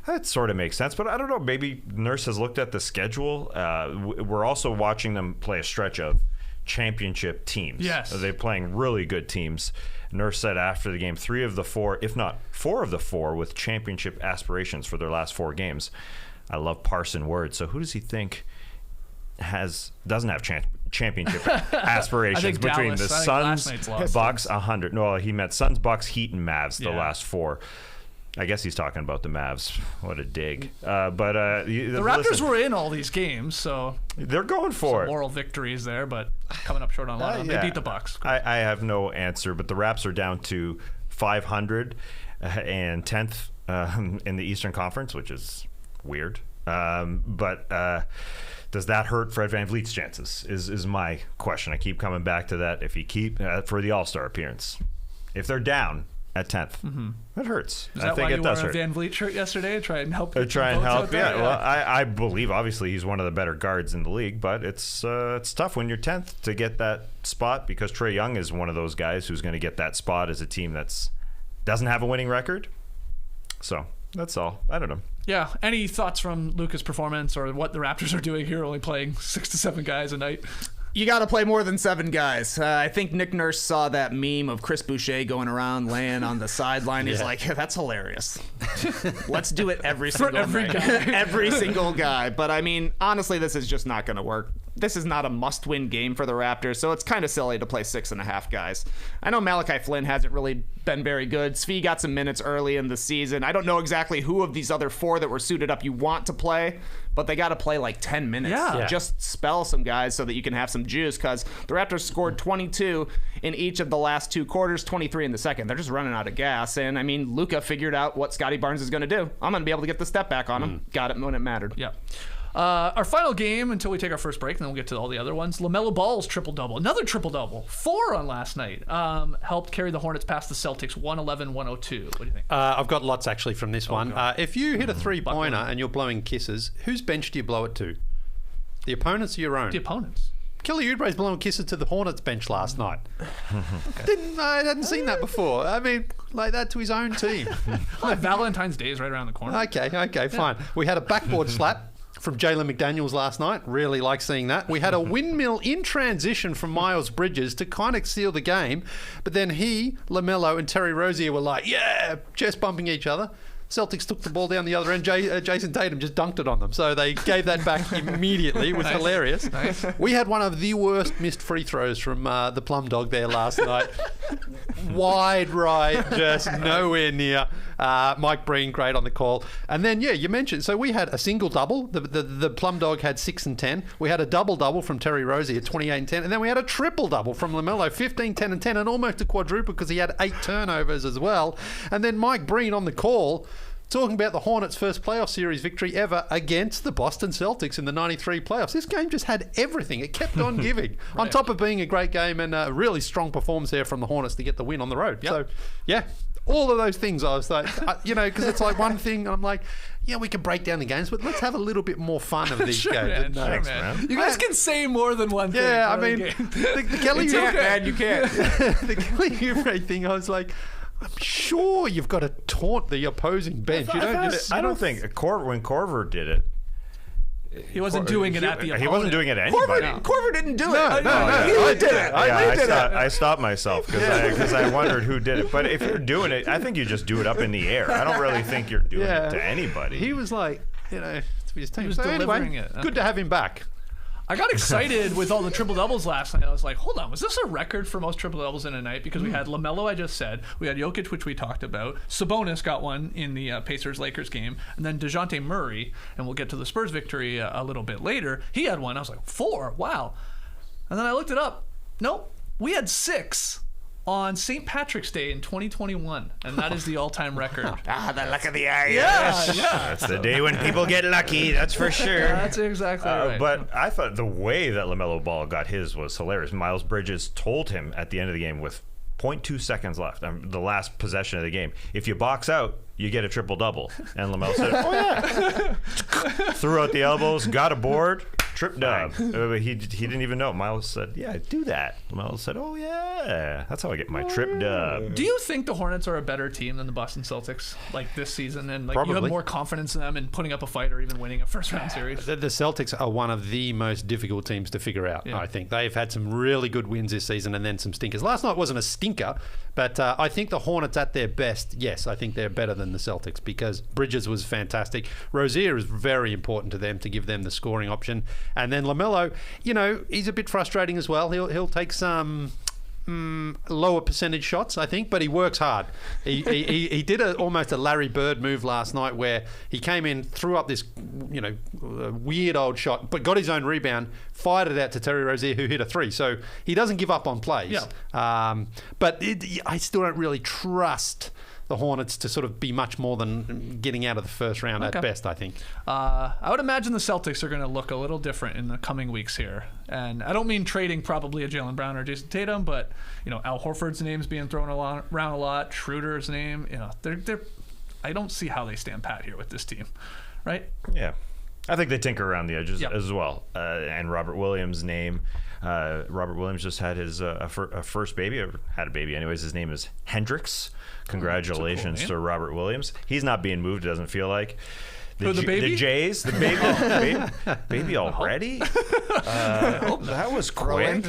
that sort of makes sense. But I don't know. Maybe Nurse has looked at the schedule. We're also watching them play a stretch of championship teams. Yes. They're playing really good teams. Nurse said after the game, 3 of the 4, if not 4 of the 4, with championship aspirations for their last 4 games. I love parsing words. So who does he think doesn't have championship aspirations between the Suns, Bucks, 100? No, he meant Suns, Bucks, Heat, and Mavs, the last 4. I guess he's talking about the Mavs. What a dig. The Raptors were in all these games, so they're going for it. Moral victories there, but coming up short on a lot of them. They beat the Bucks. I have no answer, but the Raps are down to 500 and 10th in the Eastern Conference, which is weird. Does that hurt Fred VanVleet's chances is my question. I keep coming back to that. If he for the All-Star appearance, if they're down at 10th, that hurts. Is that I think why it you does wore a hurt. Van Vliet shirt yesterday to try and help? Yeah. Well, I believe obviously he's one of the better guards in the league, but it's tough when you're 10th to get that spot because Trae Young is one of those guys who's going to get that spot as a team that's doesn't have a winning record. So that's all. I don't know. Yeah. Any thoughts from Luka's performance or what the Raptors are doing here, only playing 6 to 7 guys a night? You got to play more than 7 guys. I think Nick Nurse saw that meme of Chris Boucher going around laying on the sideline. He's like, that's hilarious. Let's do it every single every night. guy. Every single guy. But I mean, honestly, this is just not going to work. This is not a must-win game for the Raptors, so it's kind of silly to play 6.5 guys. I know Malachi Flynn hasn't really been very good. Svi got some minutes early in the season. I don't know exactly who of these other 4 that were suited up you want to play, but they got to play like 10 minutes. Yeah. Just spell some guys so that you can have some juice, because the Raptors scored 22 in each of the last 2 quarters, 23 in the second. They're just running out of gas, and I mean, Luka figured out what Scotty Barnes is going to do. I'm going to be able to get the step back on him. Got it when it mattered. Yeah. Our final game until we take our first break, and then we'll get to all the other ones. LaMelo Ball's triple-double. Another triple-double. 4 on last night. Helped carry the Hornets past the Celtics 111-102. What do you think? I've got lots actually from this one. If you hit a three-pointer and you're blowing kisses, whose bench do you blow it to? The opponents or your own? The opponents. Kelly Oubre's blowing kisses to the Hornets bench last night. I hadn't seen that before. I mean, like that to his own team. Valentine's Day is right around the corner. Okay, fine. We had a backboard slap from Jalen McDaniels last night. Really like seeing that. We had a windmill in transition from Miles Bridges to kind of seal the game. But then he, LaMelo, and Terry Rozier were like, yeah, chest bumping each other. Celtics took the ball down the other end. Jason Tatum just dunked it on them. So they gave that back immediately. It was hilarious. Nice. We had one of the worst missed free throws from the Plum Dog there last night. Wide right, just nowhere near. Mike Breen, great on the call. And then, yeah, you mentioned, so we had a single double. The Plum Dog had 6 and 10. We had a double double from Terry Rozier, 28 and 10. And then we had a triple double from LaMelo, 15, 10 and 10, and almost a quadruple because he had 8 turnovers as well. And then Mike Breen on the call, talking about the Hornets' first playoff series victory ever against the Boston Celtics in the 93 playoffs. This game just had everything. It kept on giving. Right. On top of being a great game and a really strong performance there from the Hornets to get the win on the road. Yep. So, yeah, all of those things I was like, because it's like one thing, I'm like, yeah, we can break down the games, but let's have a little bit more fun of these Sure, games. man. Sure, man. You guys can say more than one thing. Yeah, I for the mean, game. the Kelly You can't, man. You can't. the Kelly Oubre thing, I was like, I'm sure you've got to taunt the opposing bench. You don't just. I don't think when Corver did it. He wasn't doing it at the opponent. He wasn't doing it to anybody. Corver didn't do it. No. He did it. I stopped myself because I wondered who did it. But if you're doing it, I think you just do it up in the air. I don't really think you're doing it to anybody. He was like, to his team. He was So delivering anyway, it. Good to have him back. I got excited with all the triple doubles last night. I was like, hold on, was this a record for most triple doubles in a night? Because we had LaMelo, I just said. We had Jokic, which we talked about. Sabonis got one in the Pacers-Lakers game. And then DeJounte Murray, and we'll get to the Spurs victory a little bit later, he had one. I was like, 4, wow. And then I looked it up. Nope, we had 6 on St. Patrick's Day in 2021, and that is the all-time record. The luck of the eye. Yeah. That's the day when people get lucky. That's for sure. That's exactly right. But I thought the way that LaMelo Ball got his was hilarious. Miles Bridges told him at the end of the game with 0.2 seconds left, the last possession of the game, if you box out, you get a triple-double. And LaMelo said, oh, yeah. Threw out the elbows, got a board, trip dub. He didn't even know. Miles said, yeah, do that. LaMelo said, oh, yeah. That's how I get my trip dub. Do you think the Hornets are a better team than the Boston Celtics like this season? And like you have more confidence in them in putting up a fight or even winning a first-round series? The Celtics are one of the most difficult teams to figure out, I think. They've had some really good wins this season and then some stinkers. Last night wasn't a stinker, but I think the Hornets at their best, yes, I think they're better than the Celtics because Bridges was fantastic. Rozier is very important to them to give them the scoring option. And then LaMelo, he's a bit frustrating as well. He'll take some lower percentage shots, I think, but he works hard. He did almost a Larry Bird move last night where he came in, threw up this weird old shot, but got his own rebound, fired it out to Terry Rozier, who hit a 3. So he doesn't give up on plays. Yeah. But I still don't really trust the Hornets to sort of be much more than getting out of the first round at best, I think. I would imagine the Celtics are going to look a little different in the coming weeks here. And I don't mean trading probably a Jaylen Brown or Jason Tatum, but, Al Horford's name's being thrown around a lot. Schroeder's name, they're I don't see how they stand pat here with this team, right? Yeah. I think they tinker around the edges as well. And Robert Williams' name. Robert Williams just had his first baby, or had a baby anyways. His name is Hendricks. Congratulations to Robert Williams. He's not being moved, it doesn't feel like. The baby? The Jays, the baby, baby already? That was quick.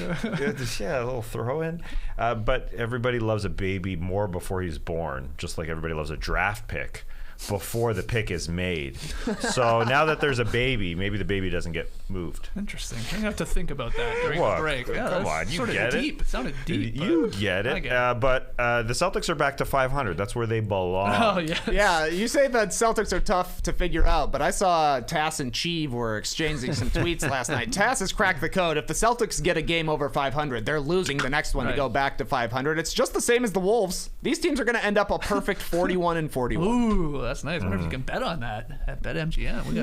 Yeah, a little throw in. But everybody loves a baby more before he's born, just like everybody loves a draft pick before the pick is made. So now that there's a baby, maybe the baby doesn't get moved. Interesting. I'm going to have to think about that during the break. Yeah, come on, you get deep. It sounded deep. You get it. I get it. But the Celtics are back to 500. That's where they belong. Oh, yes. Yeah, you say that Celtics are tough to figure out, but I saw Tass and Cheeve were exchanging some tweets last night. Tass has cracked the code. If the Celtics get a game over 500, they're losing the next one to go back to 500. It's just the same as the Wolves. These teams are going to end up a perfect 41-41. Ooh, that's nice. I wonder if you can bet on that at BetMGM. We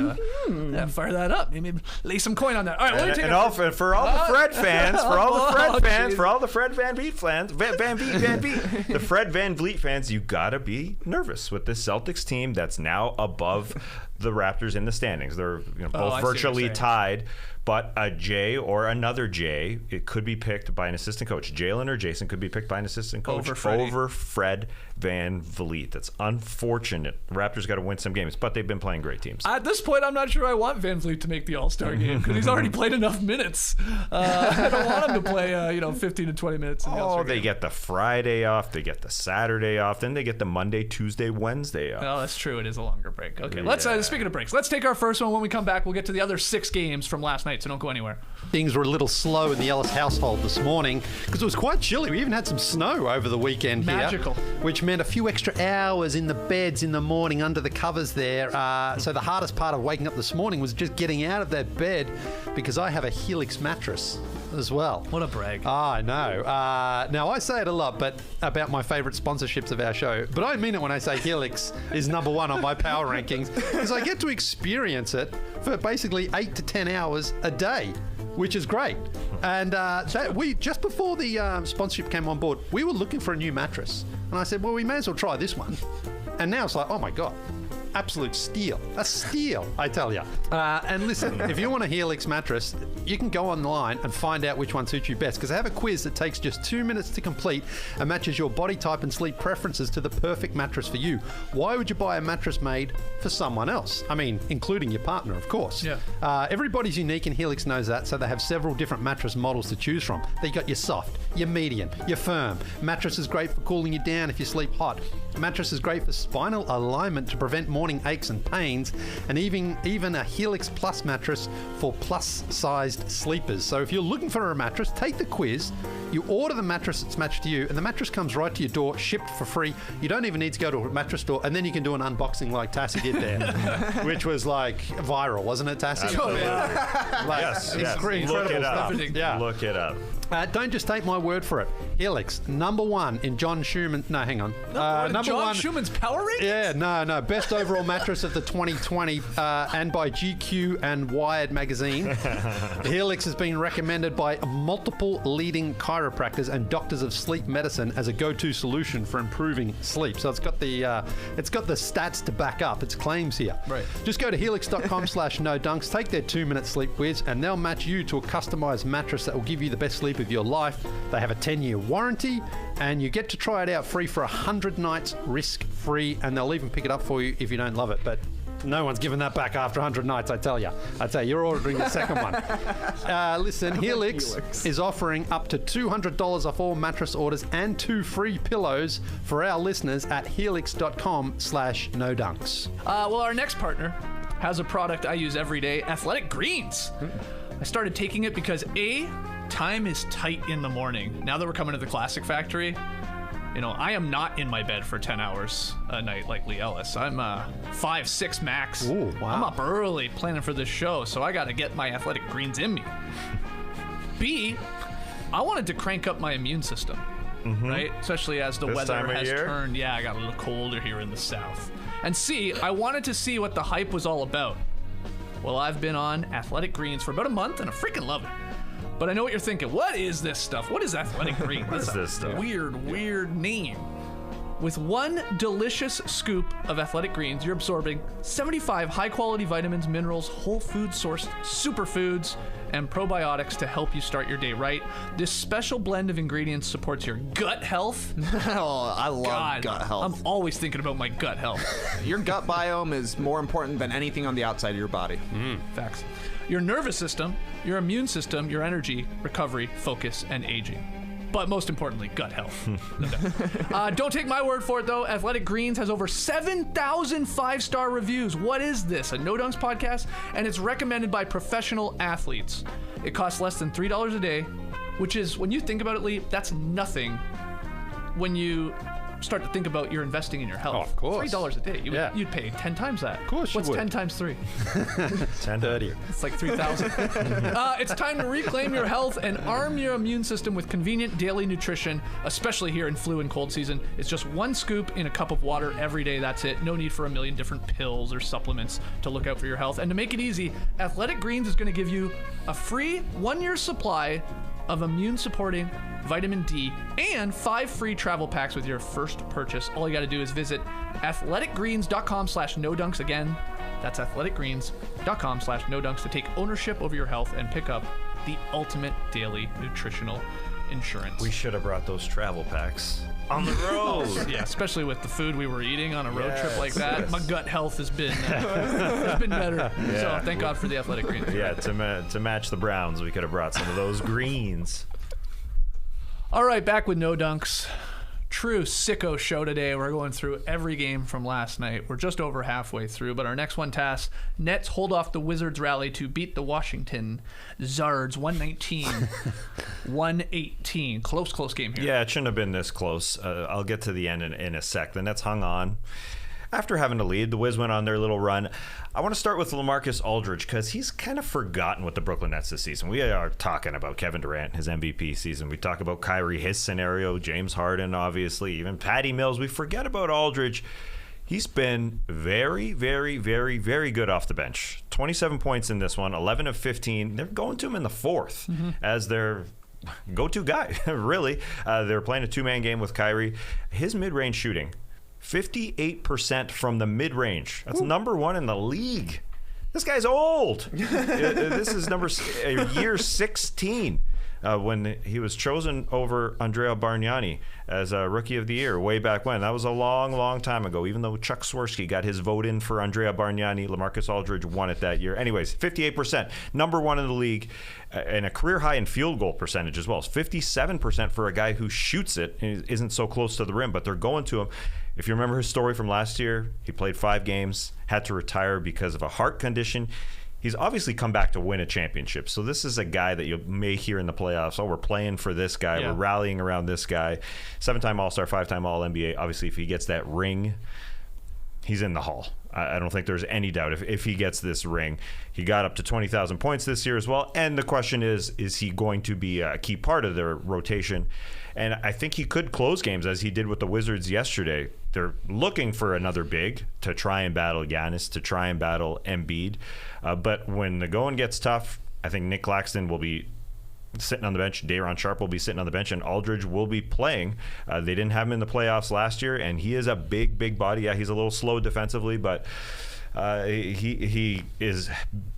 gotta fire that up. Maybe lay some coin on that. All right, for all the Fred fans, for all the Fred Van Vliet fans, the Fred Van Vliet fans, you gotta be nervous with this Celtics team that's now above the Raptors in the standings. They're both virtually tied. But a J or another J, it could be picked by an assistant coach. Jalen or Jason could be picked by an assistant coach over Fred Van Vliet. That's unfortunate. The Raptors got to win some games, but they've been playing great teams. At this point, I'm not sure I want Van Vliet to make the All-Star game because he's already played enough minutes. I don't want him to play, 15 to 20 minutes in the All-Star game. They get the Friday off, they get the Saturday off, then they get the Monday, Tuesday, Wednesday off. Oh, that's true. It is a longer break. Okay, let's speaking of breaks, let's take our first one. When we come back, we'll get to the other 6 games from last night, so don't go anywhere. Things were a little slow in the Ellis household this morning because it was quite chilly. We even had some snow over the weekend Magical. here, which meant a few extra hours in the beds in the morning under the covers there. So the hardest part of waking up this morning was just getting out of that bed because I have a Helix mattress as well. What a brag. I know. Now, I say it a lot about my favourite sponsorships of our show, but I mean it when I say Helix is number 1 on my power rankings because I get to experience it for basically 8 to 10 hours a day, which is great. And we just before the sponsorship came on board, we were looking for a new mattress. And I said, well, we may as well try this one. And now it's like, oh my God. Absolute steal. A steal, I tell you. And listen, if you want a Helix mattress, you can go online and find out which one suits you best because they have a quiz that takes just 2 minutes to complete and matches your body type and sleep preferences to the perfect mattress for you. Why would you buy a mattress made for someone else? I mean, including your partner, of course. Yeah. Everybody's unique and Helix knows that, so they have several different mattress models to choose from. They got your soft, your medium, your firm. Mattress is great for cooling you down if you sleep hot. Mattress is great for spinal alignment to prevent morning aches and pains, and even a Helix Plus mattress for plus-sized sleepers. So if you're looking for a mattress, take the quiz. You order the mattress that's matched to you, and the mattress comes right to your door, shipped for free. You don't even need to go to a mattress store, and then you can do an unboxing like Tassie did there, which was like viral, wasn't it, Tassie? Oh, yeah. Yes. Look it up. Yeah. Look it up. Don't just take my word for it. Helix, number 1 in John Schumann. No, hang on. Number John 1. Schumann's power rating? Yeah, no. Best overall mattress of the 2020 and by GQ and Wired magazine. Helix has been recommended by multiple leading chiropractors and doctors of sleep medicine as a go-to solution for improving sleep. So it's got the stats to back up its claims here. Right. Just go to helix.com/no-dunks, take their 2-minute sleep quiz, and they'll match you to a customized mattress that will give you the best sleep of your life. They have a 10-year warranty, and you get to try it out free for 100 nights, risk-free, and they'll even pick it up for you if you don't love it. But no one's giving that back after 100 nights, I tell you. You're ordering the second one. Listen, Helix is offering up to $200 off all mattress orders and 2 free pillows for our listeners at helix.com/no-dunks. Well, our next partner has a product I use every day, Athletic Greens. I started taking it because time is tight in the morning. Now that we're coming to the Classic Factory, I am not in my bed for 10 hours a night like Lee Ellis. I'm 5-6 max. Ooh, wow. I'm up early planning for this show, so I got to get my Athletic Greens in me. B, I wanted to crank up my immune system, right? Especially as the weather has turned. Yeah, I got a little colder here in the south. And C, I wanted to see what the hype was all about. Well, I've been on Athletic Greens for about a month, and I freaking love it. But I know what you're thinking. What is this stuff? What is Athletic Greens? What is this stuff? Weird name. With 1 delicious scoop of Athletic Greens, you're absorbing 75 high-quality vitamins, minerals, whole food sourced superfoods, and probiotics to help you start your day right. This special blend of ingredients supports your gut health. Oh, I love gut health. I'm always thinking about my gut health. Your gut biome is more important than anything on the outside of your body. Facts. Your nervous system, your immune system, your energy, recovery, focus, and aging. But most importantly, gut health. Don't take my word for it, though. Athletic Greens has over 7,000 5-star reviews. What is this? A No Dunks podcast? And it's recommended by professional athletes. It costs less than $3 a day, which is, when you think about it, Lee, that's nothing when you start to think about you're investing in your health. Oh, of course. $3 a day. You'd pay 10 times that. Of course you would. What's 10 times 3? 10:30. It's like 3,000. It's time to reclaim your health and arm your immune system with convenient daily nutrition, especially here in flu and cold season. It's just 1 scoop in a cup of water every day. That's it. No need for a million different pills or supplements to look out for your health. And to make it easy, Athletic Greens is going to give you a free 1-year supply of immune-supporting vitamin D and 5 free travel packs with your first purchase. All you got to do is visit athleticgreens.com/no-dunks. Again, that's athleticgreens.com/no-dunks to take ownership over your health and pick up the ultimate daily nutritional insurance. We should have brought those travel packs. on the road. Yeah, especially with the food we were eating on a road trip like that. Yes. My gut health has been better. So thank God for the athletic greens. Yeah, to match the Browns, we could have brought some of those greens. All right, back with No Dunks. True sicko show today. We're going through every game from last night. We're just over halfway through, but our next one task, Nets hold off the Wizards rally to beat the Washington Zards 119-118. Close game here. Yeah, it shouldn't have been this close. I'll get to the end in a sec. The Nets hung on. After having to lead, the Wiz went on their little run. I want to start with LaMarcus Aldridge because he's kind of forgotten with the Brooklyn Nets this season. We are talking about Kevin Durant, his MVP season. We talk about Kyrie, his scenario, James Harden, obviously, even Patty Mills. We forget about Aldridge. He's been very, very, very, very good off the bench. 27 points in this one, 11 of 15. They're going to him in the fourth as their go-to guy, really. They're playing a two-man game with Kyrie. His mid-range shooting, 58% from the mid-range. That's number one in the league. This guy's old. This is year 16 when he was chosen over Andrea Bargnani as a Rookie of the Year way back when. That was a long, long time ago. Even though Chuck Swirsky got his vote in for Andrea Bargnani, LaMarcus Aldridge won it that year. Anyways, 58%, number one in the league, and a career high in field goal percentage as well. It's 57% for a guy who shoots it and isn't so close to the rim, but they're going to him. If you remember his story from last year, he played 5 games, had to retire because of a heart condition. He's obviously come back to win a championship. So this is a guy that you may hear in the playoffs. Oh, we're playing for this guy. Yeah. We're rallying around this guy. 7-time All-Star, 5-time All-NBA. Obviously, if he gets that ring, he's in the Hall. I don't think there's any doubt if he gets this ring. He got up to 20,000 points this year as well. And the question is he going to be a key part of their rotation? And I think he could close games as he did with the Wizards yesterday. They're looking for another big to try and battle Giannis, to try and battle Embiid. But when the going gets tough, I think Nick Claxton will be sitting on the bench. Day'Ron Sharpe will be sitting on the bench, and Aldridge will be playing. They didn't have him in the playoffs last year, and he is a big, big body. Yeah, he's a little slow defensively, but he is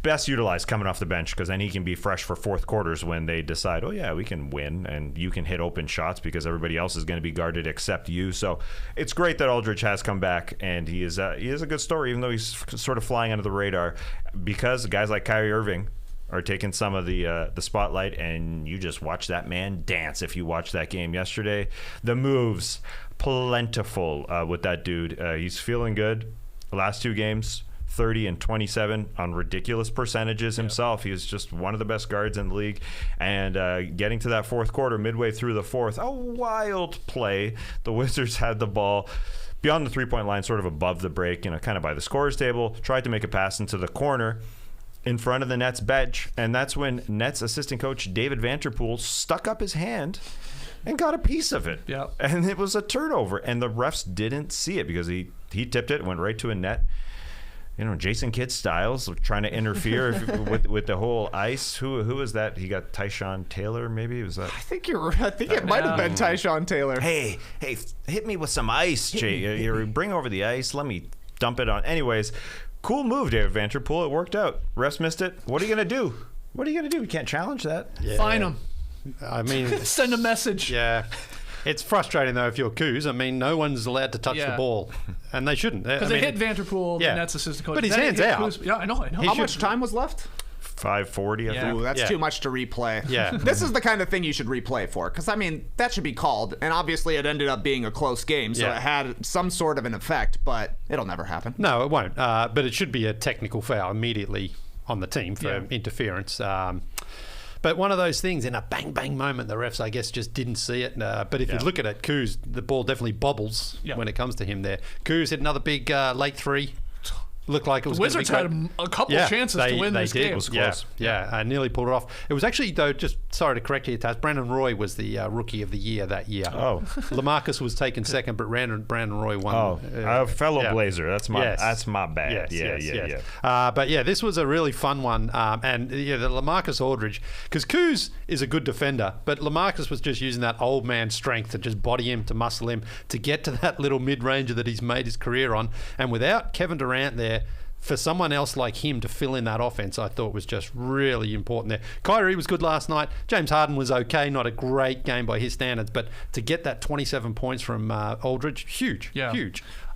best utilized coming off the bench because then he can be fresh for fourth quarters when they decide, oh yeah, we can win and you can hit open shots because everybody else is going to be guarded except you. So it's great that Aldridge has come back, and he is a good story, even though he's sort of flying under the radar because guys like Kyrie Irving are taking some of the spotlight, and you just watch that man dance if you watch that game yesterday. The moves, plentiful with that dude. He's feeling good. The last 2 games, 30 and 27 on ridiculous percentages himself. He was just one of the best guards in the league. And getting to that fourth quarter, midway through the fourth, a wild play. The Wizards had the ball beyond the three-point line, sort of above the break, kind of by the scorer's table, tried to make a pass into the corner in front of the Nets bench, and that's when Nets assistant coach David Vanterpool stuck up his hand and got a piece of it. Yep. And it was a turnover, and the refs didn't see it because he tipped it, went right to a net. Jason Kidd Styles trying to interfere with the whole ice. Who was that? He got Tyshawn Taylor, maybe? Was that? I think you're right. I think it might have been Tyshawn Taylor. Hey, hit me with some ice, Jay. Bring over the ice. Let me dump it on. Anyways, cool move, David Vanterpool. It worked out. Refs missed it. What are you going to do? You can't challenge that. Yeah. Fine him. I mean, send a message. Yeah. It's frustrating, though, if you're Kuz. I mean, no one's allowed to touch the ball, and they shouldn't. Because they hit Vanterpool, the Nets assistant coach. But his hand's out. Kuz. Yeah, I know. How much time was left? 5:40, I think. Ooh, that's too much to replay. Yeah. This is the kind of thing you should replay for, because, that should be called, and obviously it ended up being a close game, so it had some sort of an effect, but it'll never happen. No, it won't. But it should be a technical foul immediately on the team for interference. But one of those things, in a bang-bang moment, the refs, I guess, just didn't see it. But if you look at it, Kuz, the ball definitely bobbles when it comes to him there. Kuz hit another big late 3. Looked like it was. The Wizards had a couple chances to win this game. It was close. I nearly pulled it off. It was actually, though, just sorry to correct you, Taz, Brandon Roy was the Rookie of the Year that year. Oh. LaMarcus was taken second, but Brandon Roy won. Oh, a fellow Blazer. That's my bad. Yes. But this was a really fun one. And the LaMarcus Aldridge, because Kuz is a good defender, but LaMarcus was just using that old man strength to just body him, to muscle him, to get to that little mid-ranger that he's made his career on. And without Kevin Durant there, for someone else like him to fill in that offense, I thought was just really important there. Kyrie was good last night. James Harden was okay, not a great game by his standards, but to get that 27 points from Aldridge, huge.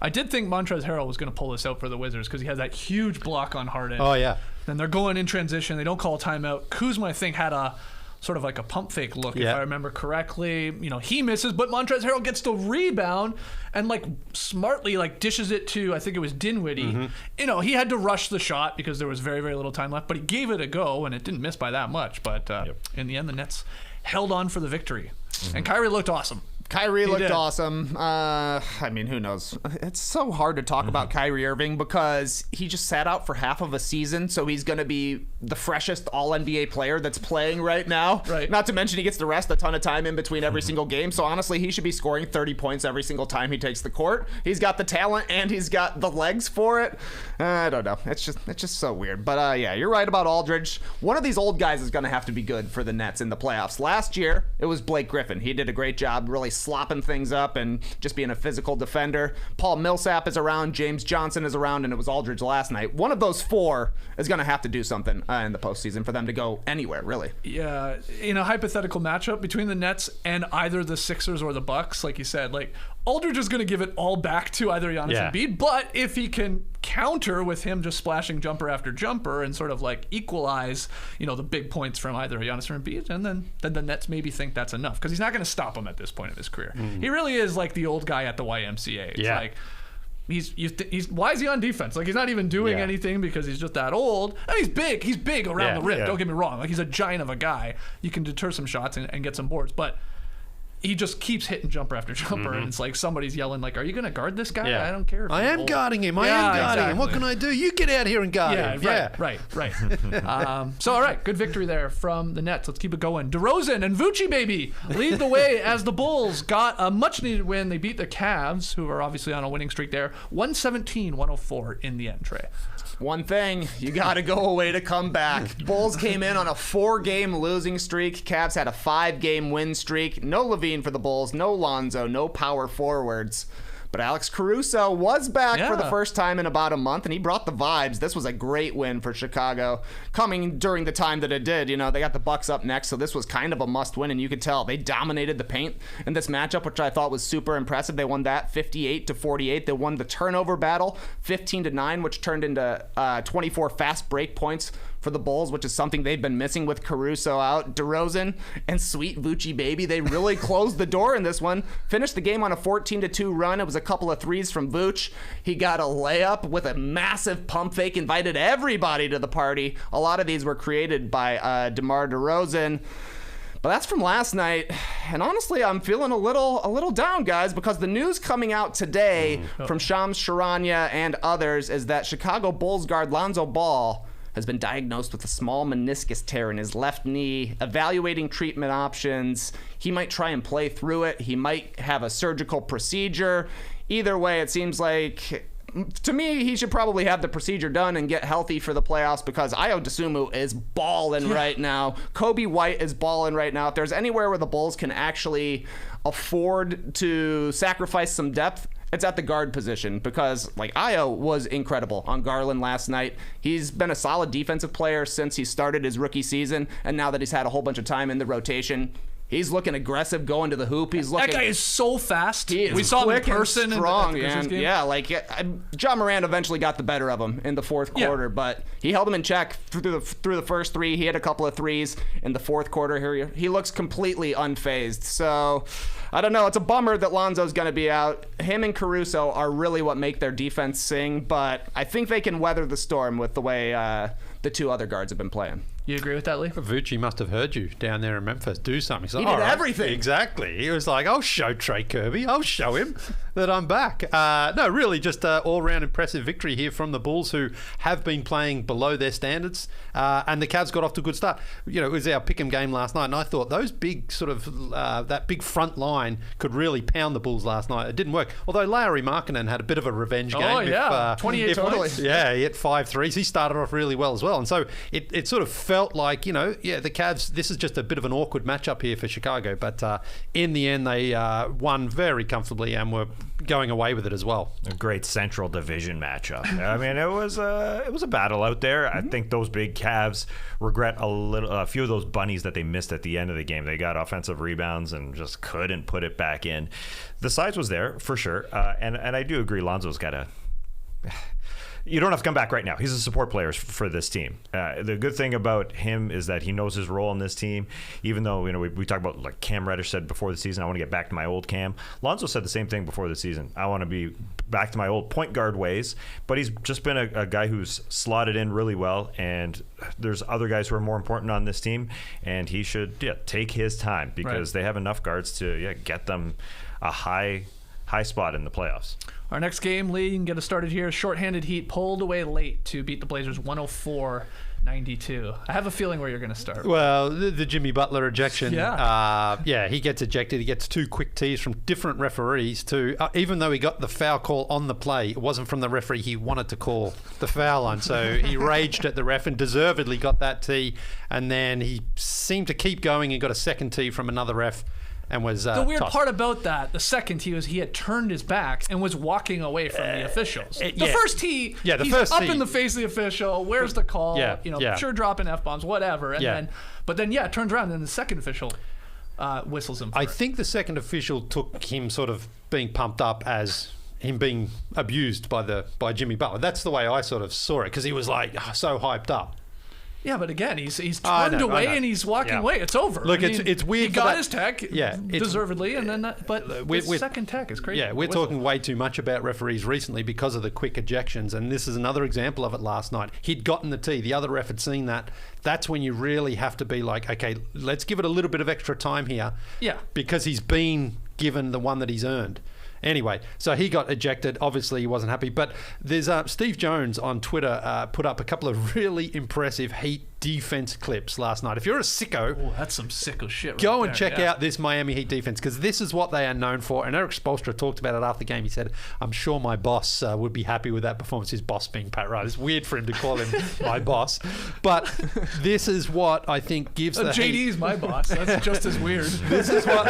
I did think Montrezl Harrell was going to pull this out for the Wizards because he had that huge block on Harden. Oh, yeah. Then they're going in transition. They don't call a timeout. Kuzma, I think, had a sort of like a pump fake look, if I remember correctly. He misses, but Montrezl Harrell gets the rebound and like smartly like dishes it to, I think it was Dinwiddie. He had to rush the shot because there was very, very little time left, but he gave it a go and it didn't miss by that much. But in the end, the Nets held on for the victory. And Kyrie looked awesome. Kyrie looked awesome. Who knows? It's so hard to talk about Kyrie Irving because he just sat out for half of a season, so he's going to be the freshest All-NBA player that's playing right now. Right. Not to mention he gets to rest a ton of time in between every single game, so honestly, he should be scoring 30 points every single time he takes the court. He's got the talent and he's got the legs for it. I don't know. It's just so weird. But you're right about Aldridge. One of these old guys is going to have to be good for the Nets in the playoffs. Last year, it was Blake Griffin. He did a great job really slopping things up and just being a physical defender. Paul Millsap is around, James Johnson is around, and it was Aldridge last night. One of those four is going to have to do something in the postseason for them to go anywhere, really. Yeah, in a hypothetical matchup between the Nets and either the Sixers or the Bucks, like you said, like Aldridge is going to give it all back to either Giannis and Embiid, but if he can counter with him just splashing jumper after jumper and sort of like equalize, the big points from either Giannis or Embiid, and then the Nets maybe think that's enough because he's not going to stop him at this point of his career. He really is like the old guy at the YMCA. It's like he's why is he on defense? Like he's not even doing anything because he's just that old. And he's big. He's big around the rim. Don't get me wrong. Like he's a giant of a guy. You can deter some shots and get some boards, but he just keeps hitting jumper after jumper, and it's like somebody's yelling, like, "Are you going to guard this guy? I don't care." If I am guarding him. I am guarding him. What can I do? You get out here and guard him. Right. So, all right, good victory there from the Nets. Let's keep it going. DeRozan and Vucci, baby, lead the way as the Bulls got a much-needed win. They beat the Cavs, who are obviously on a winning streak there, 117-104 in the end, Trae. One thing, you got to go away to come back. Bulls came in on a 4-game losing streak. Cavs had a 5-game win streak. No Levine for the Bulls, no Lonzo, no power forwards. But Alex Caruso was back for the first time in about a month, and he brought the vibes. This was a great win for Chicago, coming during the time that it did. They got the Bucks up next, so this was kind of a must-win, and you could tell they dominated the paint in this matchup, which I thought was super impressive. They won that 58-48. They won the turnover battle 15-9, which turned into 24 fast break points for the Bulls, which is something they've been missing with Caruso out. DeRozan and sweet Vucci, baby, they really closed the door in this one. Finished the game on a 14-2 run. It was a couple of threes from Vooch. He got a layup with a massive pump fake, invited everybody to the party. A lot of these were created by DeMar DeRozan. But that's from last night, and honestly, I'm feeling a little down, guys, because the news coming out today from Shams Charania and others is that Chicago Bulls guard Lonzo Ball has been diagnosed with a small meniscus tear in his left knee, evaluating treatment options. He might try and play through it. He might have a surgical procedure. Either way, it seems like, to me, he should probably have the procedure done and get healthy for the playoffs because Ayo Dosunmu is balling right now. Kobe White is balling right now. If there's anywhere where the Bulls can actually afford to sacrifice some depth, it's at the guard position because, Ayo was incredible on Garland last night. He's been a solid defensive player since he started his rookie season, and now that he's had a whole bunch of time in the rotation, he's looking aggressive going to the hoop. That guy is so fast. We saw him in person. Strong, John Moran eventually got the better of him in the fourth quarter, but he held him in check through the first three. He had a couple of threes in the fourth quarter here. He looks completely unfazed. So I don't know. It's a bummer that Lonzo's going to be out. Him and Caruso are really what make their defense sing, but I think they can weather the storm with the way the two other guards have been playing. You agree with that, Lee? Vucci must have heard you down there in Memphis. Do something. He did everything. Exactly. He was like, I'll show Trae Kirby. I'll show him that I'm back. No, really just an all-round impressive victory here from the Bulls, who have been playing below their standards. And the Cavs got off to a good start. It was our pick'em game last night, and I thought those big that big front line could really pound the Bulls last night. It didn't work. Although Lauri Markkanen had a bit of a revenge game. Oh, yeah. 28 points. Yeah, he hit 5 threes. He started off really well as well. And so it sort of felt like, the Cavs, this is just a bit of an awkward matchup here for Chicago. But in the end, they won very comfortably and were going away with it as well. A great Central Division matchup. I mean, it was a battle out there. I think those big Cavs regret a few of those bunnies that they missed at the end of the game. They got offensive rebounds and just couldn't put it back in. The size was there for sure, and I do agree. Lonzo's got to. You don't have to come back right now. He's a support player for this team. The good thing about him is that he knows his role in this team. Even though we talk about, like Cam Reddish said before the season, I want to get back to my old Cam. Lonzo said the same thing before the season. I want to be back to my old point guard ways. But he's just been a guy who's slotted in really well. And there's other guys who are more important on this team. And he should take his time because they have enough guards to get them a high spot in the playoffs. Our next game, Lee, you can get us started here. Shorthanded Heat pulled away late to beat the Blazers 104-92. I have a feeling where you're going to start. Well, the Jimmy Butler ejection. Yeah. He gets ejected. He gets 2 quick tees from different referees too. Even though he got the foul call on the play, it wasn't from the referee he wanted to call the foul on. So he raged at the ref and deservedly got that tee. And then he seemed to keep going and got a second tee from another ref. And was the weird tossed. part about that, the second he had turned his back and was walking away from the officials. The first tee, he's up in the face of the official. Where's the call? Sure, dropping F-bombs, whatever. And then turns around and the second official whistles him. I think the second official took him sort of being pumped up as him being abused by Jimmy Butler. That's the way I sort of saw it because he was like so hyped up. Yeah, but again, he's turned away and he's walking away. It's over. Look, it's weird. He got his tech, deservedly, and then but the second tech is crazy. Yeah, we're talking way too much about referees recently because of the quick ejections, and this is another example of it last night. He'd gotten the tee. The other ref had seen that. That's when you really have to be like, okay, let's give it a little bit of extra time here. Yeah. Because he's been given the one that he's earned. Anyway, so he got ejected. Obviously, he wasn't happy. But there's Steve Jones on Twitter put up a couple of really impressive Heat defense clips last night. If you're a sicko, that's some sicko shit. Go and check out this Miami Heat defense because this is what they are known for. And Eric Spoelstra talked about it after the game. He said, "I'm sure my boss would be happy with that performance." His boss being Pat Riley. It's weird for him to call him my boss, but this is what I think gives the JD's Heat. my boss. That's just as weird. This is what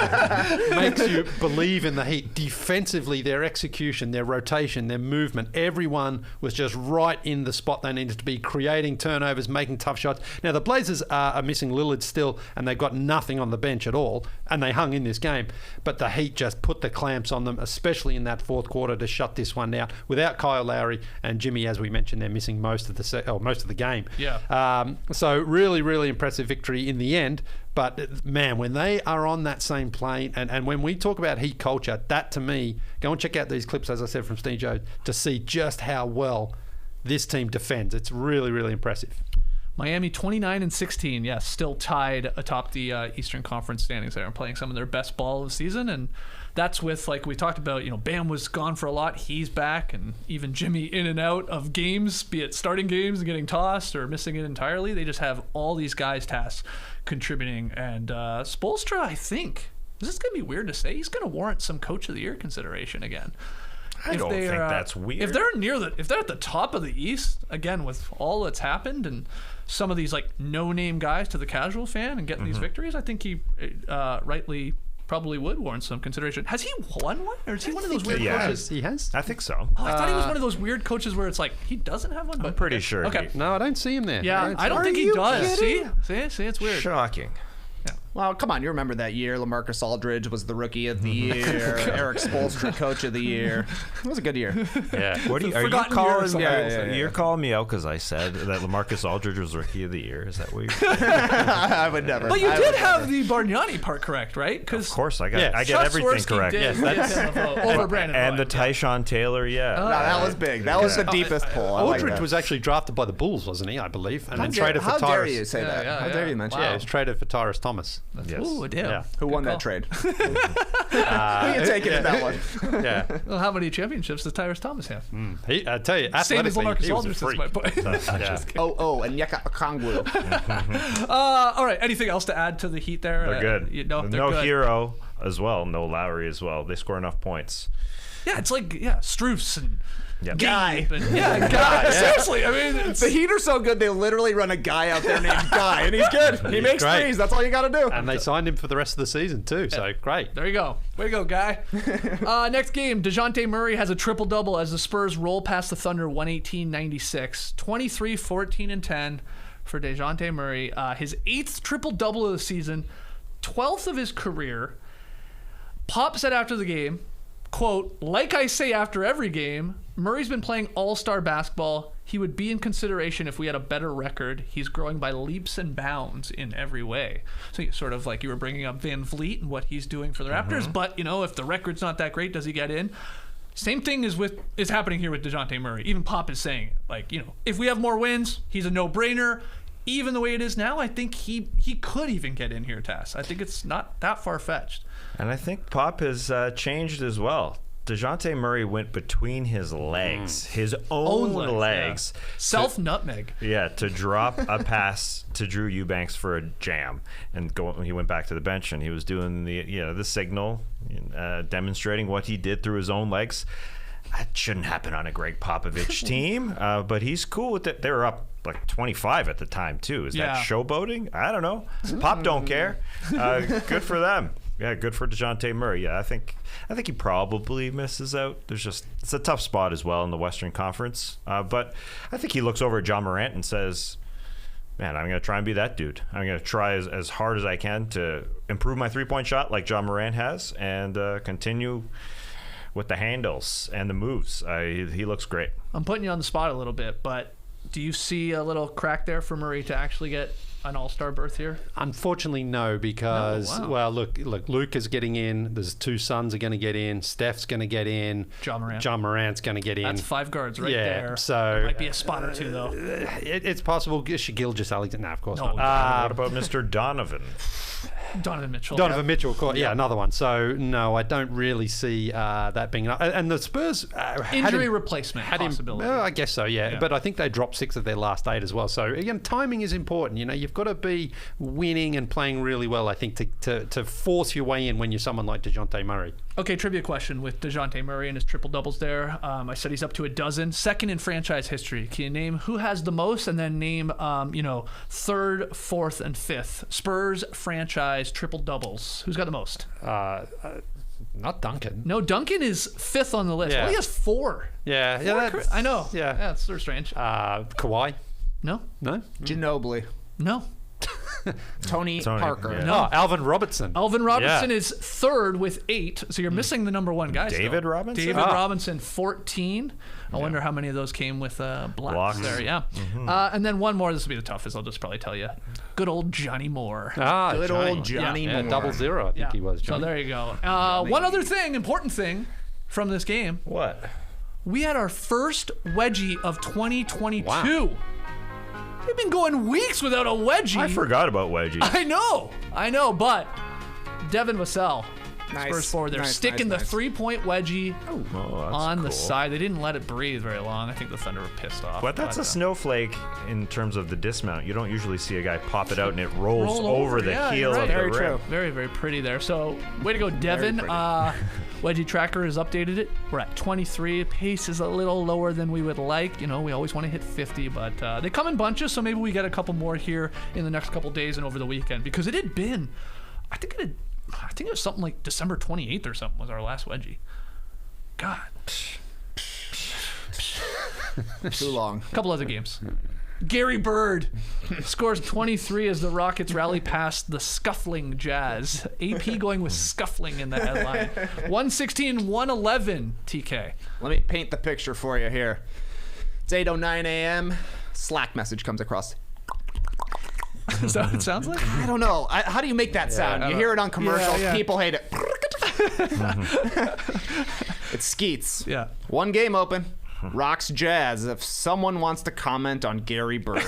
makes you believe in the Heat. Defensively, their execution, their rotation, their movement, everyone was just right in the spot they needed to be, creating turnovers, making tough shots. Now, the Blazers are missing Lillard still, and they've got nothing on the bench at all, and they hung in this game. But the Heat just put the clamps on them, especially in that fourth quarter, to shut this one down. Without Kyle Lowry and Jimmy, as we mentioned, they're missing most of the game. Yeah. So really, really impressive victory in the end. But, man, when they are on that same plane, and when we talk about Heat culture, that, to me, go and check out these clips, as I said, from Steve Jones, to see just how well this team defends. It's really, really impressive. Miami 29-16, yes, still tied atop the Eastern Conference standings there and playing some of their best ball of the season. And that's with, like we talked about, Bam was gone for a lot. He's back, and even Jimmy in and out of games, be it starting games and getting tossed or missing it entirely. They just have all these guys tasked contributing. And Spoelstra, I think, this is going to be weird to say, he's going to warrant some Coach of the Year consideration again. I don't think that's weird. If they're at the top of the East, again, with all that's happened and some of these no-name guys to the casual fan and getting these victories, I think he rightly probably would warrant some consideration. Has he won one? Or is he one of those weird coaches? He has? I think so. Oh, I thought he was one of of those weird coaches where it's like, he doesn't have one? I'm pretty sure. Okay. No, I don't see him there. Yeah, I don't think he does. See, it's weird. Shocking. Well, come on, you remember that year LaMarcus Aldridge was the Rookie of the Year, Eric Spoelstra Coach of the Year. It was a good year. Yeah. What are you calling? You're calling me out because I said that LaMarcus Aldridge was Rookie of the Year. Is that what you're saying? I would never. But you did have the Bargnani part correct, right? Of course, I get everything correct. Over Brandon and the Tyshawn Taylor, No, that was big. That was the deepest pull. Aldridge was actually drafted by the Bulls, wasn't he? I believe, and then traded for Tyrese. How dare you say that? How dare you mention? Yeah, he was traded for Tyrese Thomas. Yes. Ooh, damn. Yeah. Who won that trade? Who you taking in that one? Yeah. Well, how many championships does Tyrese Thomas have? I tell you, Same as athletically, LaMarcus he was a Aldridge, freak. that's my point. Onyeka Okongwu. All right. Anything else to add to the Heat there? They're good. They're no good. Hero as well. No Lowry as well. They score enough points. Yeah, it's like Struce and Guy. Guy. Seriously, I mean, The Heat are so good, they literally run a guy out there named Guy, and he's good. He makes great. threes. That's all you got to do. And they signed him for the rest of the season too, so great. there you go. Way to go, Guy. Next game, DeJounte Murray has a triple-double as the Spurs roll past the Thunder 118-96. 23, 14, and 10 for DeJounte Murray. His 8th triple-double of the season, 12th of his career. Pop said after the game, quote, "Like I say after every game, Murray's been playing all-star basketball. He would be in consideration if we had a better record. He's growing by leaps and bounds in every way." So sort of like you were bringing up Van Vliet and what he's doing for the Raptors. But, if the record's not that great, does he get in? Same thing is happening here with DeJounte Murray. Even Pop is saying it. Like, if we have more wins, he's a no-brainer. Even the way it is now, I think he could even get in here, Tass. I think it's not that far-fetched. And I think Pop has changed as well. DeJounte Murray went between his legs, his own legs. Yeah. Self-nutmeg. Yeah, to drop a pass to Drew Eubanks for a jam. And he went back to the bench, and he was doing the signal, demonstrating what he did through his own legs. That shouldn't happen on a Greg Popovich team, but he's cool with it. They were up like 25 at the time, too. Is that showboating? I don't know. Pop don't care. Good for them. Yeah, good for DeJounte Murray. Yeah, I think he probably misses out. It's a tough spot as well in the Western Conference. But I think he looks over at John Morant and says, "Man, I'm going to try and be that dude. I'm going to try as hard as I can to improve my three-point shot like John Morant has and continue with the handles and the moves." He looks great. I'm putting you on the spot a little bit, but do you see a little crack there for Murray to actually get an all-star berth here? Unfortunately, no, because look, Luke is getting in. There's 2 sons are going to get in. Steph's going to get in. John Morant's going to get in. That's 5 guards right there. So there might be a spot or 2 though. It's possible. Shaquille Alexander. No, of course not. What about Mr. Donovan? Donovan Mitchell. Donovan Mitchell, of course. Yeah, another one. So no, I don't really see that being enough. And the Spurs injury replacement possibility. I guess so. Yeah, but I think they dropped 6 of their last 8 as well. So again, timing is important. You've got to be winning and playing really well, I think, to force your way in when you're someone like DeJounte Murray. Okay, trivia question with DeJounte Murray and his triple doubles there. I said he's up to 12, second in franchise history. Can you name who has the most, and then name 3rd, 4th, and 5th Spurs franchise triple doubles? Who's got the most? Not Duncan. No, Duncan is 5th on the list. Yeah. Well, he has 4. Yeah, I know. Yeah, that's sort of strange. Kawhi. No. Ginobili. No. Tony Parker. Yeah. No. Alvin Robertson. Alvin Robertson is 3rd with 8. So you're missing the number 1 guy. David Robinson? David Robinson, 14. I wonder how many of those came with blocks there. Yeah. Mm-hmm. And then one more. This will be the toughest. I'll just probably tell you. Good old Johnny Moore. Good old Johnny Moore. 0-0, I think he was. Johnny. So there you go. One other thing, important thing from this game. What? We had our first wedgie of 2022. Wow. We've been going weeks without a wedgie. I forgot about wedgies. I know, but Devin Vassell, Spurs forward there, sticking the 3-point wedgie on the side. They didn't let it breathe very long. I think the Thunder were pissed off. But that's a snowflake in terms of the dismount. You don't usually see a guy pop it out and it rolls over the heel of the rim. True. Very, very pretty there. So, way to go, Devin. Wedgie Tracker has updated it. We're at 23. Pace is a little lower than we would like. We always want to hit 50, but they come in bunches, so maybe we get a couple more here in the next couple days and over the weekend, because it had been, I think it was something like December 28th or something was our last wedgie. God. Too long. A couple other games. Gary Bird scores 23 as the Rockets rally past the scuffling Jazz. AP going with scuffling in the headline. 116-111, TK. Let me paint the picture for you here. It's 8:09 a.m. Slack message comes across. Is that what it sounds like? I don't know. How do you make that sound? You hear it on commercials. Yeah. People hate it. It's Skeets. Yeah. 1 game open. Rocks Jazz. If someone wants to comment on Gary Bird.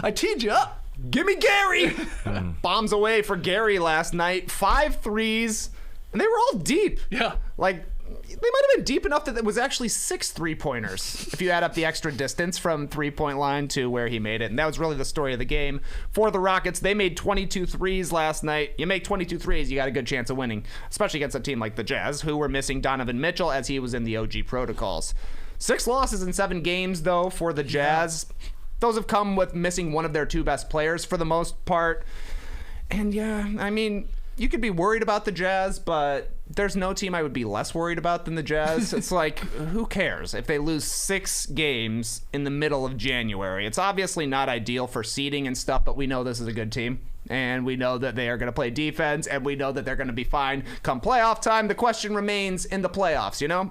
I teed you up. Give me Garry. Bombs away for Garry last night. 5 threes. And they were all deep. Yeah. Like, might have been deep enough that it was actually 6 3-pointers if you add up the extra distance from 3-point line to where he made it. And that was really the story of the game for the Rockets. They made 22 threes last night. You make 22 threes, you got a good chance of winning, especially against a team like the Jazz, who were missing Donovan Mitchell as he was in the OG protocols. 6 losses in 7 games, though, for the Jazz. Those have come with missing one of their 2 best players for the most part. And yeah, I mean, you could be worried about the Jazz, but there's no team I would be less worried about than the Jazz. It's like, who cares if they lose 6 games in the middle of January? It's obviously not ideal for seeding and stuff, but we know this is a good team. And we know that they are going to play defense, and we know that they're going to be fine. Come playoff time, the question remains in the playoffs, you know?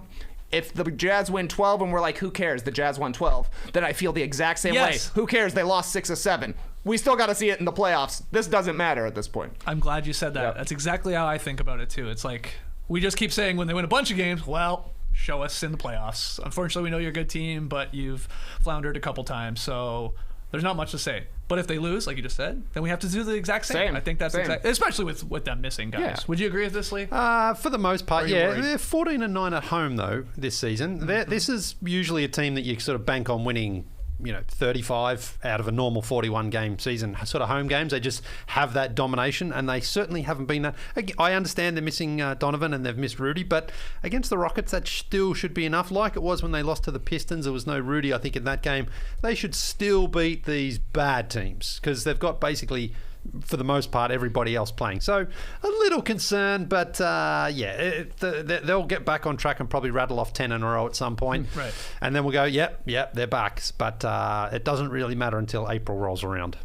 If the Jazz win 12 and we're like, who cares? The Jazz won 12. Then I feel the exact same way. Who cares? They lost 6 or 7. We still got to see it in the playoffs. This doesn't matter at this point. I'm glad you said that. Yep. That's exactly how I think about it, too. It's like, we just keep saying when they win a bunch of games, well, show us in the playoffs. Unfortunately, we know you're a good team, but you've floundered a couple times, so there's not much to say. But if they lose, like you just said, then we have to do the exact same. I think that's especially with them missing guys. Yeah. Would you agree with this, Lee? For the most part, yeah. worried? They're 14-9 at home though this season. This is usually a team that you sort of bank on winning, 35 out of a normal 41 game season. Sort of home games, they just have that domination, and they certainly haven't been that. I understand they're missing Donovan and they've missed Rudy, but against the Rockets, that still should be enough. Like it was when they lost to the Pistons, there was no Rudy, I think, in that game. They should still beat these bad teams because they've got basically, for the most part, everybody else playing. So a little concerned, but they'll get back on track and probably rattle off 10 in a row at some point. Right. And then we'll go, yep, they're back. But it doesn't really matter until April rolls around.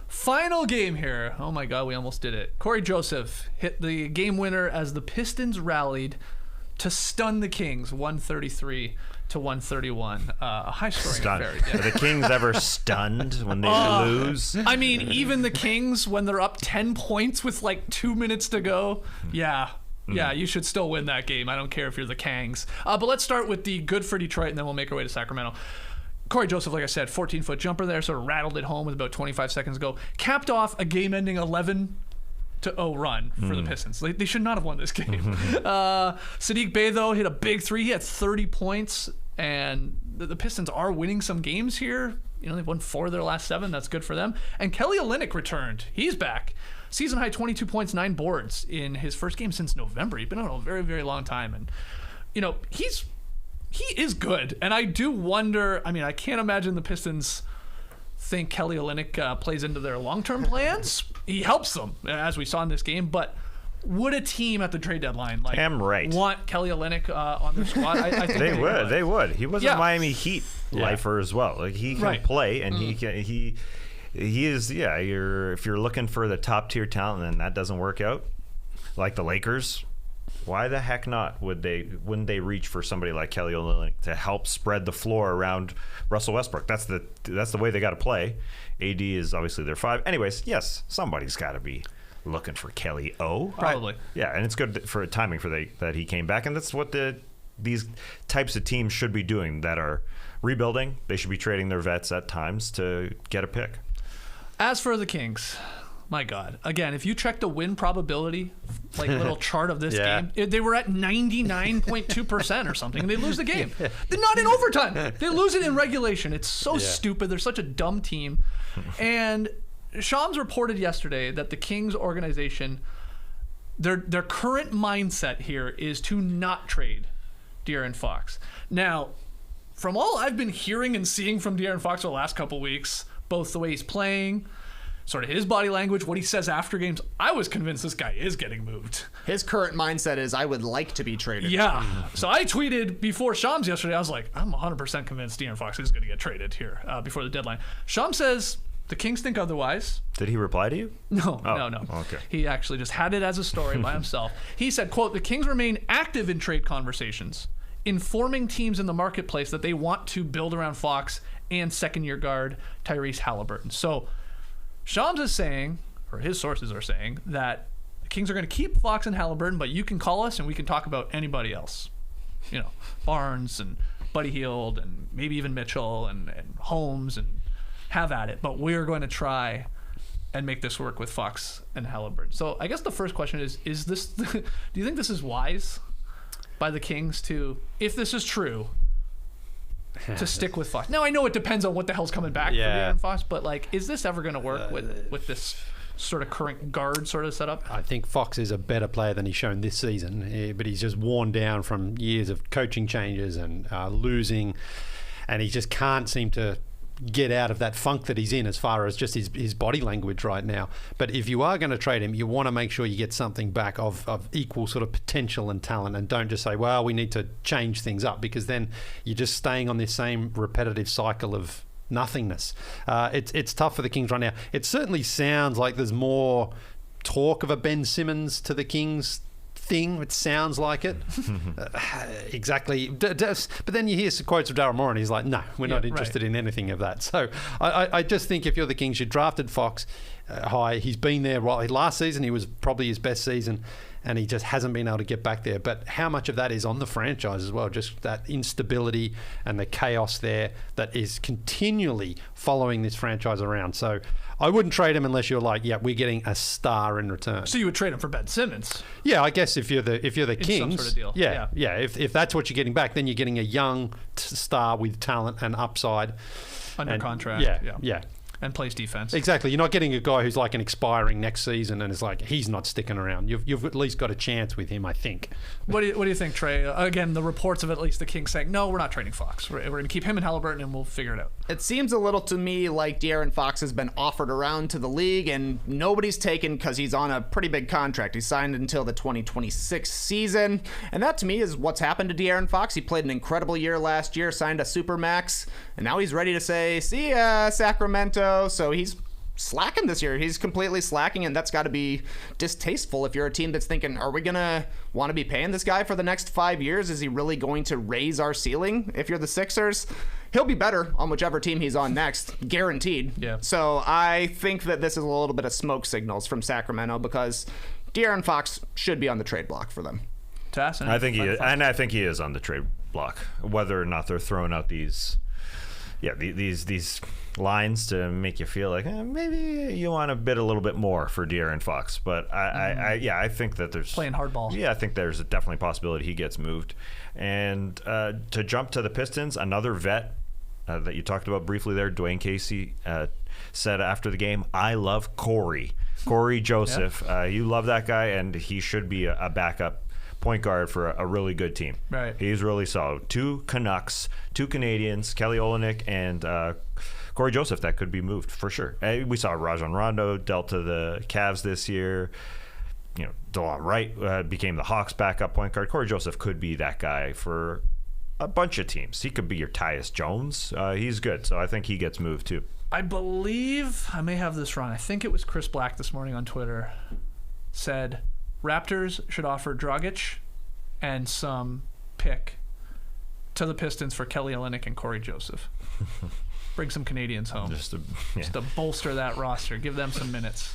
Final game here. Oh my God, we almost did it. Corey Joseph hit the game winner as the Pistons rallied to stun the Kings 133 to 131. A high-scoring affair. Yeah. Are the Kings ever stunned when they lose? I mean, even the Kings, when they're up 10 points with like 2 minutes to go, yeah, you should still win that game. I don't care if you're the Kangs. But let's start with the good for Detroit, and then we'll make our way to Sacramento. Corey Joseph, like I said, 14-foot jumper there, sort of rattled it home with about 25 seconds to go. Capped off a game-ending 11-0 run for the Pistons. They should not have won this game. Sadiq Bey, though, hit a big 3. He had 30 points, and the Pistons are winning some games here. They've won 4 of their last 7. That's good for them. And Kelly Olynyk returned. He's back. Season high 22 points, 9 boards in his first game since November. He's been on a very, very long time. And, he is good. And I do wonder, I can't imagine the Pistons think Kelly Olynyk plays into their long-term plans. He helps them, as we saw in this game, but would a team at the trade deadline want Kelly Olynyk on their squad? I think they would. He was a Miami Heat lifer as well. Like, he can play, and he is. Yeah, if you're looking for the top tier talent and that doesn't work out, like the Lakers, why the heck not? Wouldn't they reach for somebody like Kelly Olynyk to help spread the floor around Russell Westbrook? That's the way they got to play. AD is obviously their 5. Anyways, yes, somebody's got to be looking for Kelly O. Probably. Yeah, and it's good for timing that he came back, and that's what these types of teams should be doing that are rebuilding. They should be trading their vets at times to get a pick. As for the Kings, my God. Again, if you check the win probability, like little chart of this game, they were at 99.2% or something, and they lose the game. They're not in overtime. They lose it in regulation. It's so stupid. They're such a dumb team. And Shams reported yesterday that the Kings organization, their current mindset here is to not trade De'Aaron Fox. Now, from all I've been hearing and seeing from De'Aaron Fox for the last couple weeks, both the way he's playing, sort of his body language, what he says after games, I was convinced this guy is getting moved. His current mindset is, I would like to be traded. Yeah. So I tweeted before Shams yesterday, I was like, I'm 100% convinced De'Aaron Fox is going to get traded here before the deadline. Shams says the Kings think otherwise. Did he reply to you? No. Okay. He actually just had it as a story by himself. He said, quote, the Kings remain active in trade conversations, informing teams in the marketplace that they want to build around Fox and second-year guard Tyrese Halliburton. So Shams is saying, or his sources are saying, that the Kings are going to keep Fox and Halliburton, but you can call us and we can talk about anybody else. Barnes and Buddy Hield and maybe even Mitchell and Holmes, and have at it. But we're going to try and make this work with Fox and Halliburton. So I guess the first question is this, do you think this is wise? by the Kings to, if this is true, to stick with Fox? Now, I know it depends on what the hell's coming back for De'Aaron Fox, but like, is this ever going to work with this sort of current guard sort of setup? I think Fox is a better player than he's shown this season, but he's just worn down from years of coaching changes and losing, and he just can't seem to get out of that funk that he's in as far as just his body language right now. But if you are going to trade him, you want to make sure you get something back of equal sort of potential and talent, and don't just say, well, we need to change things up, because then you're just staying on this same repetitive cycle of nothingness. It's tough for the Kings right now. It certainly sounds like there's more talk of a Ben Simmons to the Kings thing. It sounds like it. Exactly. But then you hear some quotes of Daryl Morey and he's like, no, we're not interested in anything of that. So I just think if you're the Kings, you drafted Fox high. He's been there right. Last season he was probably his best season, and he just hasn't been able to get back there. But how much of that is on the franchise as well? Just that instability and the chaos there that is continually following this franchise around. So I wouldn't trade him unless you're like, yeah, we're getting a star in return. So you would trade him for Ben Simmons? Yeah, I guess if you're the Kings, some sort of deal. Yeah. If that's what you're getting back, then you're getting a young star with talent and upside under contract. Yeah. And plays defense. Exactly. You're not getting a guy who's like an expiring next season and is like, he's not sticking around. You've at least got a chance with him, I think. What do you think, Trae? Again, the reports of at least the Kings saying, no, we're not trading Fox. We're going to keep him and Halliburton and we'll figure it out. It seems a little to me like De'Aaron Fox has been offered around to the league and nobody's taken because he's on a pretty big contract. He's signed until the 2026 season. And that to me is what's happened to De'Aaron Fox. He played an incredible year last year, signed a supermax, and now he's ready to say, see ya, Sacramento. So he's slacking this year. He's completely slacking, and that's got to be distasteful if you're a team that's thinking, are we going to want to be paying this guy for the next 5 years? Is he really going to raise our ceiling? If you're the Sixers, he'll be better on whichever team he's on next, guaranteed. Yeah. So I think that this is a little bit of smoke signals from Sacramento, because De'Aaron Fox should be on the trade block for them. I think he is, and I think he is on the trade block, whether or not they're throwing out these lines to make you feel like maybe you want to bid a little bit more for De'Aaron Fox. But I think that there's playing hardball. Yeah, I think there's definitely a possibility he gets moved. And to jump to the Pistons, another vet that you talked about briefly there, Dwayne Casey said after the game, I love Corey Joseph. Yeah. You love that guy, and he should be a backup point guard for a really good team. Right. He's really solid. 2 Canucks, 2 Canadians, Kelly Olynyk and Corey Joseph, that could be moved for sure. We saw Rajon Rondo dealt to the Cavs this year. You know, DeLon Wright became the Hawks backup point guard. Corey Joseph could be that guy for a bunch of teams. He could be your Tyus Jones. He's good, so I think he gets moved too. I believe, I may have this wrong, I think it was Chris Black this morning on Twitter said Raptors should offer Dragic and some pick to the Pistons for Kelly Olynyk and Corey Joseph. Bring some Canadians home. Just to bolster that roster. Give them some minutes.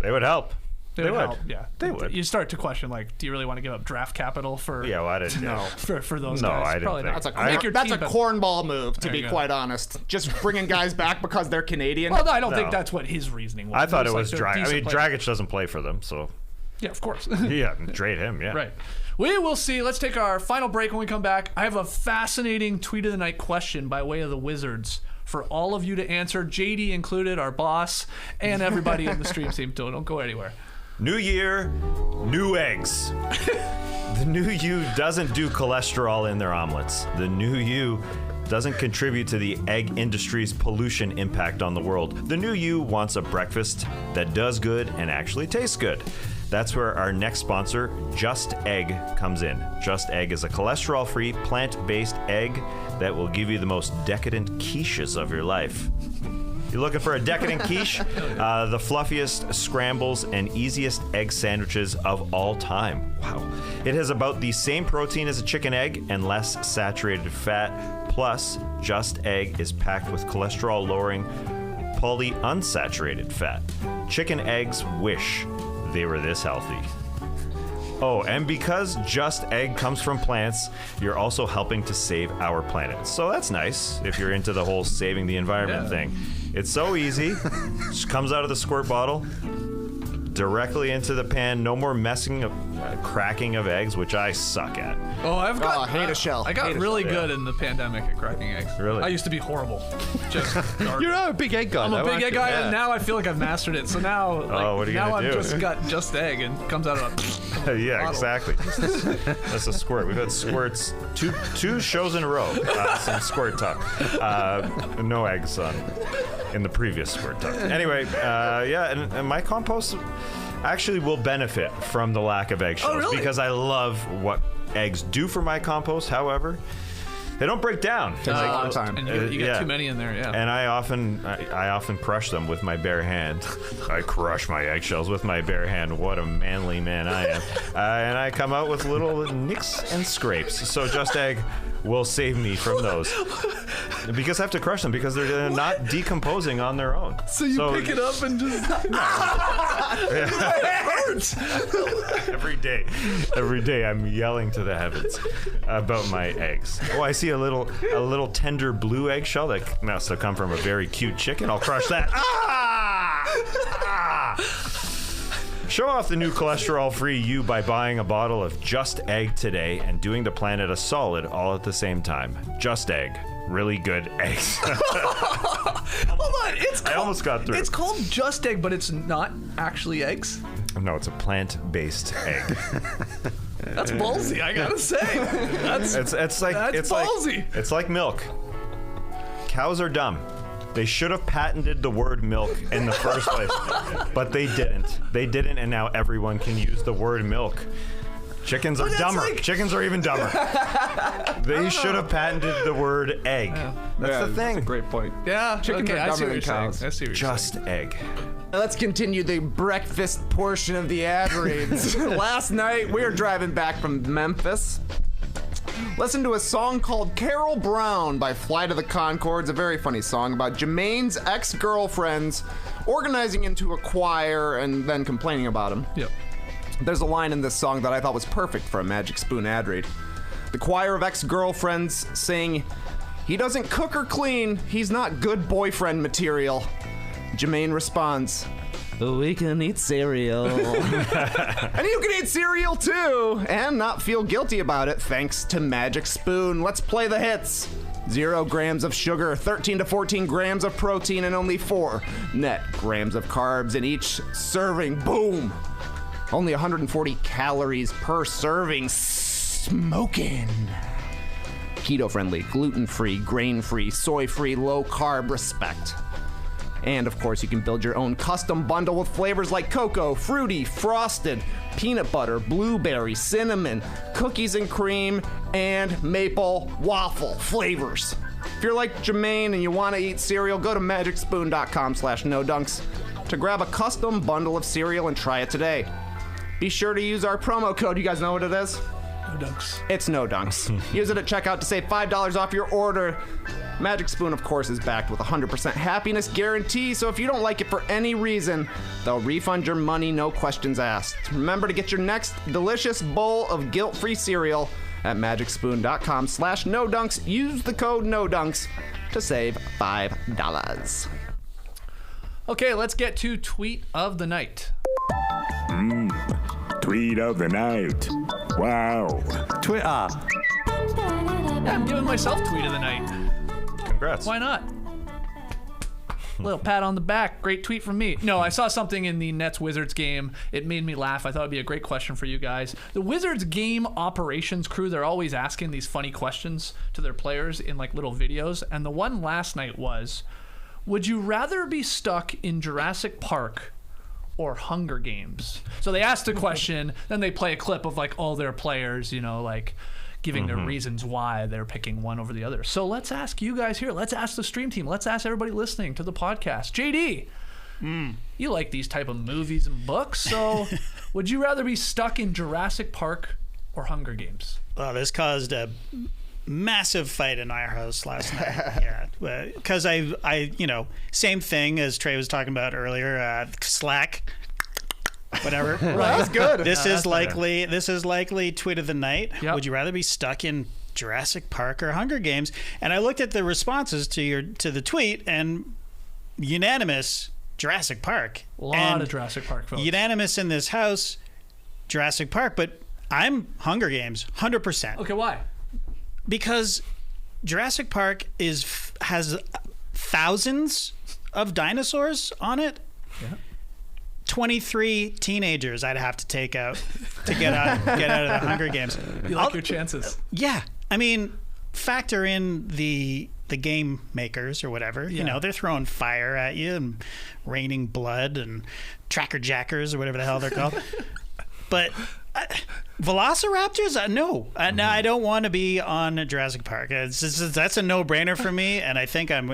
They would help. They would help, yeah. They would. You start to question, like, do you really want to give up draft capital for I didn't know. for those no, guys? I didn't Probably think. not. That's a cornball move, to be quite honest. Just bringing guys back because they're Canadian. Well, no, I don't think that's what his reasoning was. I thought it was like Dragic. I mean, Dragic doesn't play for them, so... Yeah, of course. Yeah, trade him, yeah. Right. We will see. Let's take our final break. When we come back, I have a fascinating tweet of the night question by way of the Wizards for all of you to answer, JD included, our boss, and everybody in the stream team. Don't go anywhere. New year, new eggs. The new you doesn't do cholesterol in their omelets. The new you doesn't contribute to the egg industry's pollution impact on the world. The new you wants a breakfast that does good and actually tastes good. That's where our next sponsor, Just Egg, comes in. Just Egg is a cholesterol-free, plant-based egg that will give you the most decadent quiches of your life. You're looking for a decadent quiche? The fluffiest scrambles and easiest egg sandwiches of all time. Wow. It has about the same protein as a chicken egg and less saturated fat. Plus, Just Egg is packed with cholesterol-lowering polyunsaturated fat. Chicken eggs wish they were this healthy. Oh, and because Just Egg comes from plants, you're also helping to save our planet. So that's nice if you're into the whole saving the environment thing. It's so easy. Just comes out of the squirt bottle. directly into the pan. No more messing up, cracking of eggs, which I suck at. Oh, I hate a shell. I got Hate a really shell. good in the pandemic at cracking eggs. Really? I used to be horrible. Just garbage. You're not a big egg guy, I'm a though, big aren't egg you? guy, Yeah. and now I feel like I've mastered it. So now, what are you now gonna I've do? just got just egg and it comes out of a Yeah, bottle. exactly. That's a squirt. We've had squirts two shows in a row. Some squirt talk. No eggs in the previous squirt talk. Anyway, and my compost actually will benefit from the lack of eggshells really? because I love what eggs do for my compost. However, they don't break down. Takes a long time. And you get yeah. too many in there, yeah. And I often crush them with my bare hand. I crush my eggshells with my bare hand. What a manly man I am. And I come out with little nicks and scrapes. So Just Egg will save me from those. Because I have to crush them because they're not decomposing on their own. so you pick it up and just... It hurts! Every day I'm yelling to the heavens about my eggs. Oh, I see a little tender blue eggshell that must have come from a very cute chicken. I'll crush that. Show off the new cholesterol-free you by buying a bottle of Just Egg today and doing the planet a solid all at the same time. Just Egg. Really good eggs. Hold on, I almost got through. It's called Just Egg, but it's not actually eggs? No, it's a plant-based egg. That's ballsy, I gotta say. It's like ballsy. It's like milk. Cows are dumb. They should have patented the word milk in the first place, but they didn't. They didn't, and now everyone can use the word milk. Chickens are dumber. Chickens are even dumber. They should have patented the word egg. That's the thing. That's a great point. Yeah, Chickens okay, are I see dumber what you're than saying. cows. I see what you're Just egg. Let's continue the breakfast portion of the ad reads. Last night, we were driving back from Memphis. Listen to a song called Carol Brown by Flight of the Conchords, a very funny song about Jermaine's ex-girlfriends organizing into a choir and then complaining about him. Yep. There's a line in this song that I thought was perfect for a Magic Spoon ad read. The choir of ex-girlfriends sing, "He doesn't cook or clean, he's not good boyfriend material." Jermaine responds, "We can eat cereal." And you can eat cereal too, and not feel guilty about it thanks to Magic Spoon. Let's play the hits. 0 grams of sugar, 13 to 14 grams of protein, and only 4 net grams of carbs in each serving. Boom! Only 140 calories per serving. Smoking. Keto-friendly, gluten-free, grain-free, soy-free, low-carb, respect. And of course, you can build your own custom bundle with flavors like cocoa, fruity, frosted, peanut butter, blueberry, cinnamon, cookies and cream, and maple waffle flavors. If you're like Jermaine and you want to eat cereal, go to magicspoon.com/nodunks to grab a custom bundle of cereal and try it today. Be sure to use our promo code. You guys know what it is? No dunks. It's No Dunks. Use it at checkout to save $5 off your order. Magic Spoon, of course, is backed with a 100% happiness guarantee, so if you don't like it for any reason, they'll refund your money, no questions asked. Remember to get your next delicious bowl of guilt-free cereal at magicspoon.com/nodunks. Use the code NODUNKS to save $5. Okay, let's get to tweet of the night. Tweet of the night. Wow. Twitter. Yeah, I'm giving myself tweet of the night. Congrats. Why not? Little pat on the back. Great tweet from me. No, I saw something in the Nets-Wizards game. It made me laugh. I thought it'd be a great question for you guys. The Wizards game operations crew, they're always asking these funny questions to their players in like little videos. And the one last night was, would you rather be stuck in Jurassic Park or Hunger Games? So they asked a question, then they play a clip of like all their players, you know, like giving their reasons why they're picking one over the other. So let's ask you guys here. Let's ask the stream team. Let's ask everybody listening to the podcast. JD, you like these type of movies and books. So would you rather be stuck in Jurassic Park or Hunger Games? Well, this caused a massive fight in our house last night. Yeah, because I, you know, same thing as Trae was talking about earlier. Slack, whatever. That was good. This is likely tweet of the night. Yep. Would you rather be stuck in Jurassic Park or Hunger Games? And I looked at the responses to the tweet, and unanimous Jurassic Park. A lot of Jurassic Park folks. Unanimous in this house, Jurassic Park, but I'm Hunger Games, 100%. Okay, why? Because Jurassic Park has thousands of dinosaurs on it. Yeah. 23 teenagers I'd have to take out to get out of the Hunger Games. You like your chances. Yeah. I mean, factor in the game makers or whatever. Yeah. You know, they're throwing fire at you and raining blood and tracker jackers or whatever the hell they're called. But Velociraptors? No. No, I don't want to be on Jurassic Park. That's a no-brainer for me, and I think I'm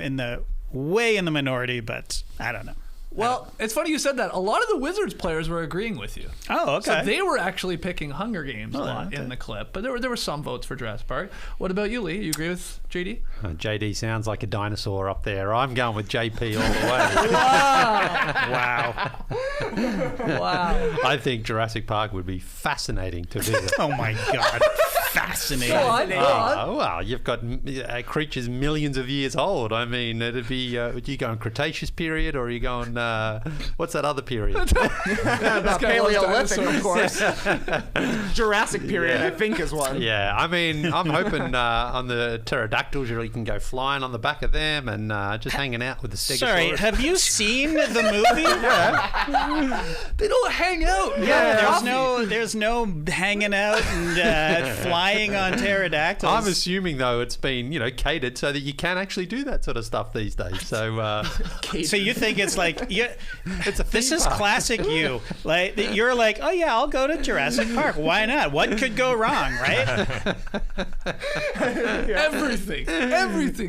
way in the minority, but I don't know. Well, it's funny you said that. A lot of the Wizards players were agreeing with you. Oh, okay. So they were actually picking Hunger Games a lot in the clip, but there were some votes for Jurassic Park. What about you, Lee? You agree with JD? JD sounds like a dinosaur up there. I'm going with JP all the way. Wow. I think Jurassic Park would be fascinating to visit. Oh my God. Fascinating. Go on. Oh, well, you've got creatures millions of years old. I mean, it'd be, are you going Cretaceous period or are you going, what's that other period? The Paleolithic, of course. Jurassic period, I think, is one. Yeah, I mean, I'm hoping on the pterodactyls you can go flying on the back of them and just hanging out with the stegosaurus. Sorry, have you seen the movie? They don't hang out. Yeah, there's no hanging out and flying on pterodactyls. I'm assuming though it's been catered so that you can actually do that sort of stuff these days. So so you think it's like this is classic you. Like you're like, oh yeah, I'll go to Jurassic Park. Why not? What could go wrong, right? Everything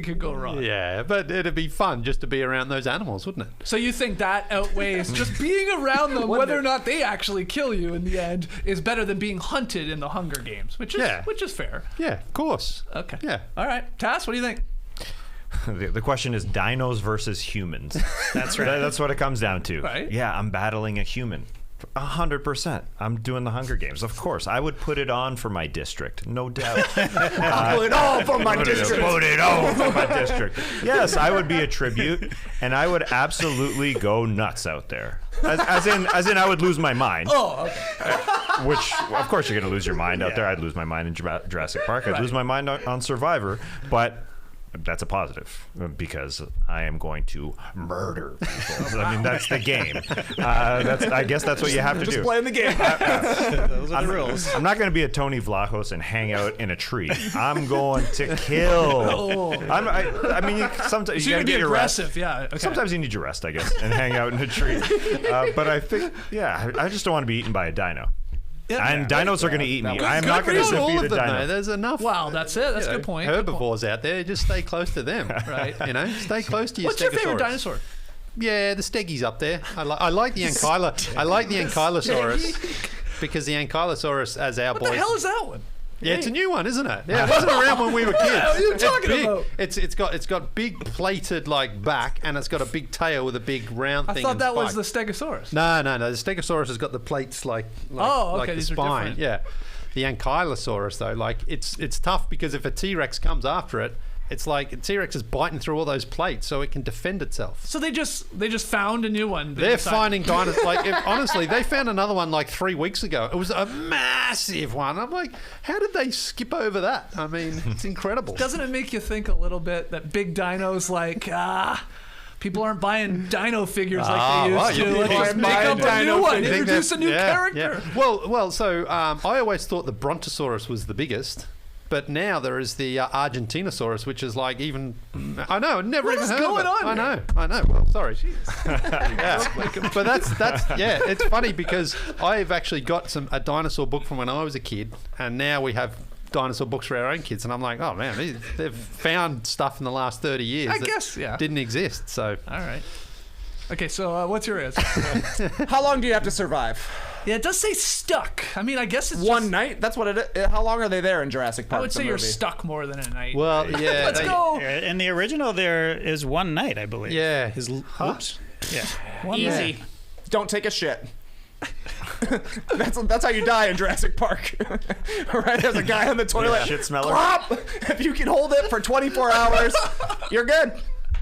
could go wrong. Yeah, but it'd be fun just to be around those animals, wouldn't it? So you think that outweighs just being around them, whether or not they actually kill you in the end, is better than being hunted in the Hunger Games, which is fair. Yeah, of course. Okay. Yeah. All right, Tass, what do you think? The question is dinos versus humans. That's right. That's what it comes down to. Right. Yeah, I'm battling a human. 100%. I'm doing the Hunger Games. Of course, I would put it on for my district, no doubt. I'll put it all for my district. Put it on for my district. Yes, I would be a tribute, and I would absolutely go nuts out there. As in, I would lose my mind. Oh, okay. Which, of course, you're going to lose your mind out there. I'd lose my mind in Jurassic Park. I'd lose my mind on Survivor, but that's a positive because I am going to murder people. I mean, that's the game. I guess that's what you have to do. Just playing the game. Those are the rules. I'm not going to be a Tony Vlahos and hang out in a tree. I'm going to kill. I mean, sometimes you got to be get your aggressive. rest. Yeah. Okay. Sometimes you need your rest, I guess, and hang out in a tree. But I think, I just don't want to be eaten by a dino. And dinos are going to eat me. I'm not going to defeat a dino. There's enough. Wow, that's it. That's a good point. Herbivores out there. Just stay close to them. Right. Stay close to your What's your favorite stegosaurus. dinosaur? Yeah, the Steggy's up there. I like the Ankyla. I like the Ankylosaurus because the Ankylosaurus, as our boys. What the hell is that one? Yeah, it's a new one, isn't it? Yeah, it wasn't around when we were kids. What are you It's talking big. about? It's got big plated back, and it's got a big tail with a big round I thing. thought and that was spike. the Stegosaurus. No. The Stegosaurus has got the plates like the these are spine. different. Yeah. The Ankylosaurus though, it's tough because if a T-Rex comes after it, it's like a T-Rex is biting through all those plates so it can defend itself. So they just found a new one. They're finding dinosaurs. Honestly, they found another one 3 weeks ago. It was a massive one. I'm like, how did they skip over that? I mean, it's incredible. Doesn't it make you think a little bit that big dinos people aren't buying dino figures like they used to. Let's just make up a new one, introduce a new character. Yeah. Well, so I always thought the Brontosaurus was the biggest. But now there is the Argentinosaurus, which is even. I know, never even heard of it. What is going on? I know. Well, sorry. Yeah. But that's it's funny because I've actually got a dinosaur book from when I was a kid, and now we have dinosaur books for our own kids, and I'm like, oh man, they've found stuff in the last 30 years that didn't exist. So. All right. Okay, so what's your answer? How long do you have to survive? Yeah, it does say stuck. I mean, I guess it's one night. That's what it is. How long are they there in Jurassic Park? I would say you're stuck more than a night. Well, yeah. Let's go. In the original, there is one night, I believe. Yeah. Oops. Yeah. Easy. Yeah. Don't take a shit. That's how you die in Jurassic Park. Right? There's a guy on the toilet. Shit smeller. Clop! If you can hold it for 24 hours, you're good.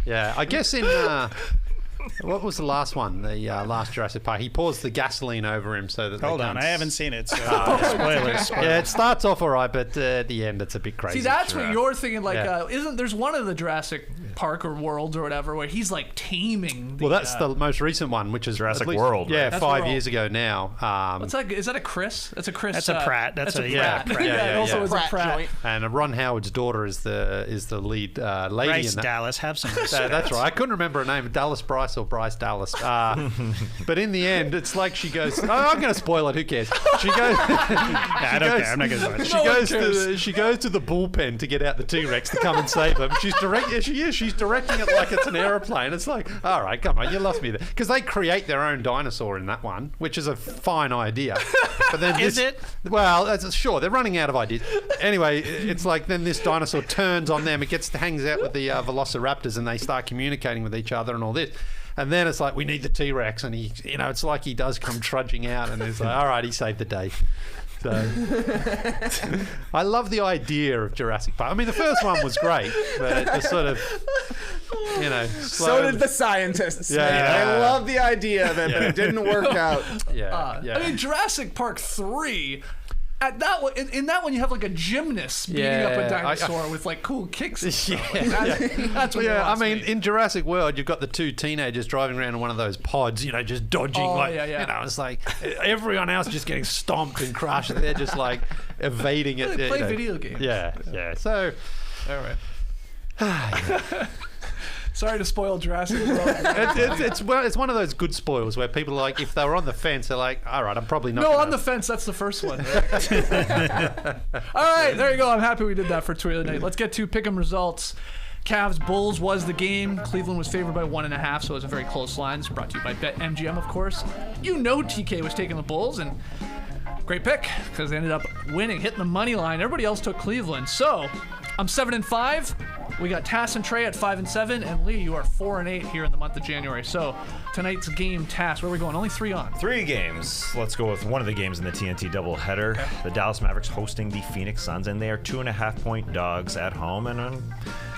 Yeah, I guess What was the last one? The last Jurassic Park. He pours the gasoline over him so that. Hold on, I haven't seen it. So spoilers. Yeah, it starts off all right, but at the end it's a bit crazy. See, that's what you're thinking. Like, Yeah. isn't there's one of the Jurassic Park or Worlds or whatever where he's like taming. Well, that's the most recent one, which is Jurassic at least, World, Yeah, right? That's 5 World. years ago now. What's that? Is that a Chris? That's a Chris. That's a Pratt. That's a Pratt. Pratt. Yeah, it also yeah. is a Pratt Pratt. joint. And Ron Howard's daughter is the lead lady Bryce in that. Dallas, have some respect. That's right. I couldn't remember her name. Dallas Bryce or Bryce Dallas. But in the end, it's like she goes. Oh, I'm going to spoil it. Who cares? She goes. I don't care. I'm not going to. She goes to the bullpen to get out the T-Rex to come and save him. She's directing it like it's an aeroplane. It's like, all right, come on, you lost me there. Because they create their own dinosaur in that one, which is a fine idea. But then Is it? Well, sure, they're running out of ideas. Anyway, it's like then this dinosaur turns on them. It hangs out with the velociraptors, and they start communicating with each other and all this. And then it's like, we need the T-Rex, and it's like he does come trudging out, and it's like, all right, he saved the day. So I love the idea of Jurassic Park. I mean, the first one was great, but it just sort of, So slowly- did the scientists. Yeah. I love the idea of it, but it didn't work out. yeah. I mean, Jurassic Park 3. At that one, in that one, you have like a gymnast beating up a dinosaur with like cool kicks. And stuff. That's what. Yeah, I mean, in Jurassic World, you've got the two teenagers driving around in one of those pods, just dodging. It's like everyone else just getting stomped and crushed. They're just like evading it. They play video games. Yeah. So, all right. Sorry to spoil Jurassic World. it's one of those good spoils where people are like, if they were on the fence, they're like, all right, I'm probably not. No, gonna... on the fence. That's the first one. Right? All right, there you go. I'm happy we did that for Twilight Night. Let's get to pick'em results. Cavs Bulls was the game. Cleveland was favored by 1.5, so it was a very close line. It's brought to you by BetMGM, of course. TK was taking the Bulls, and great pick because they ended up winning, hitting the money line. Everybody else took Cleveland. So I'm 7-5. We got Tass and Trae at 5-7, and Lee, you are 4-8 here in the month of January. So tonight's game, Tass, where are we going? Only 3 on. 3 games. Let's go with one of the games in the TNT doubleheader. Okay. The Dallas Mavericks hosting the Phoenix Suns, and they are 2.5-point dogs at home, and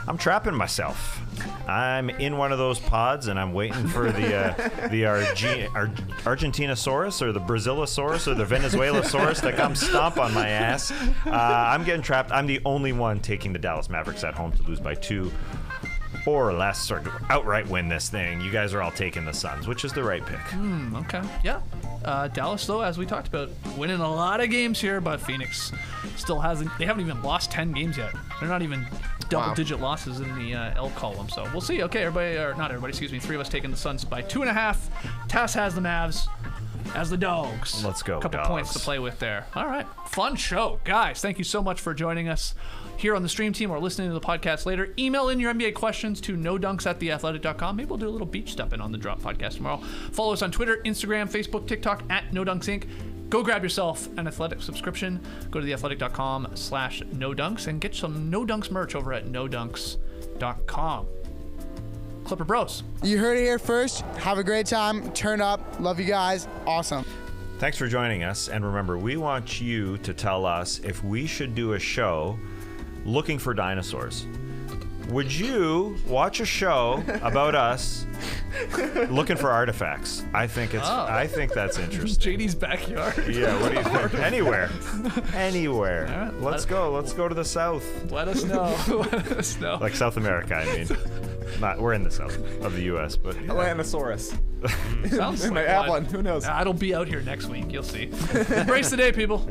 I'm trapping myself. I'm in one of those pods, and I'm waiting for the Argentinosaurus or the Brazilosaurus or the Venezuelasaurus to come stomp on my ass. I'm getting trapped. I'm the only one taking the Dallas Mavericks at home to lose by 2 or less, or outright win this thing. You guys are all taking the Suns, which is the right pick. Okay. Yeah. Dallas, though, as we talked about, winning a lot of games here, but Phoenix still they haven't even lost 10 games yet. They're not even double-digit losses in the L column, so we'll see. Okay, three of us taking the Suns by 2.5. Tass has the Mavs as the dogs. Let's go, A couple dogs. points to play with there. All right. Fun show. Guys, thank you so much for joining us here on the stream team or listening to the podcast later. Email in your NBA questions to nodunks@theathletic.com. Maybe we'll do a little beach stepping on the Drop podcast tomorrow. Follow us on Twitter, Instagram, Facebook, TikTok at NoDunksInc. Go grab yourself an Athletic subscription. Go to theathletic.com/nodunks and get some No Dunks merch over at nodunks.com. Clipper Bros. You heard it here first. Have a great time. Turn up. Love you guys. Awesome. Thanks for joining us. And remember, we want you to tell us if we should do a show looking for dinosaurs. Would you watch a show about us looking for artifacts? I think that's interesting. JD's backyard. Yeah, what do you think? Anywhere. All right, let's go to the south. Let us know. Let us know. Like South America, I mean. We're in the south of the U.S., but yeah. Atlantosaurus. Sounds They like might have one. Who knows? It'll be out here next week. You'll see. Embrace the day, people.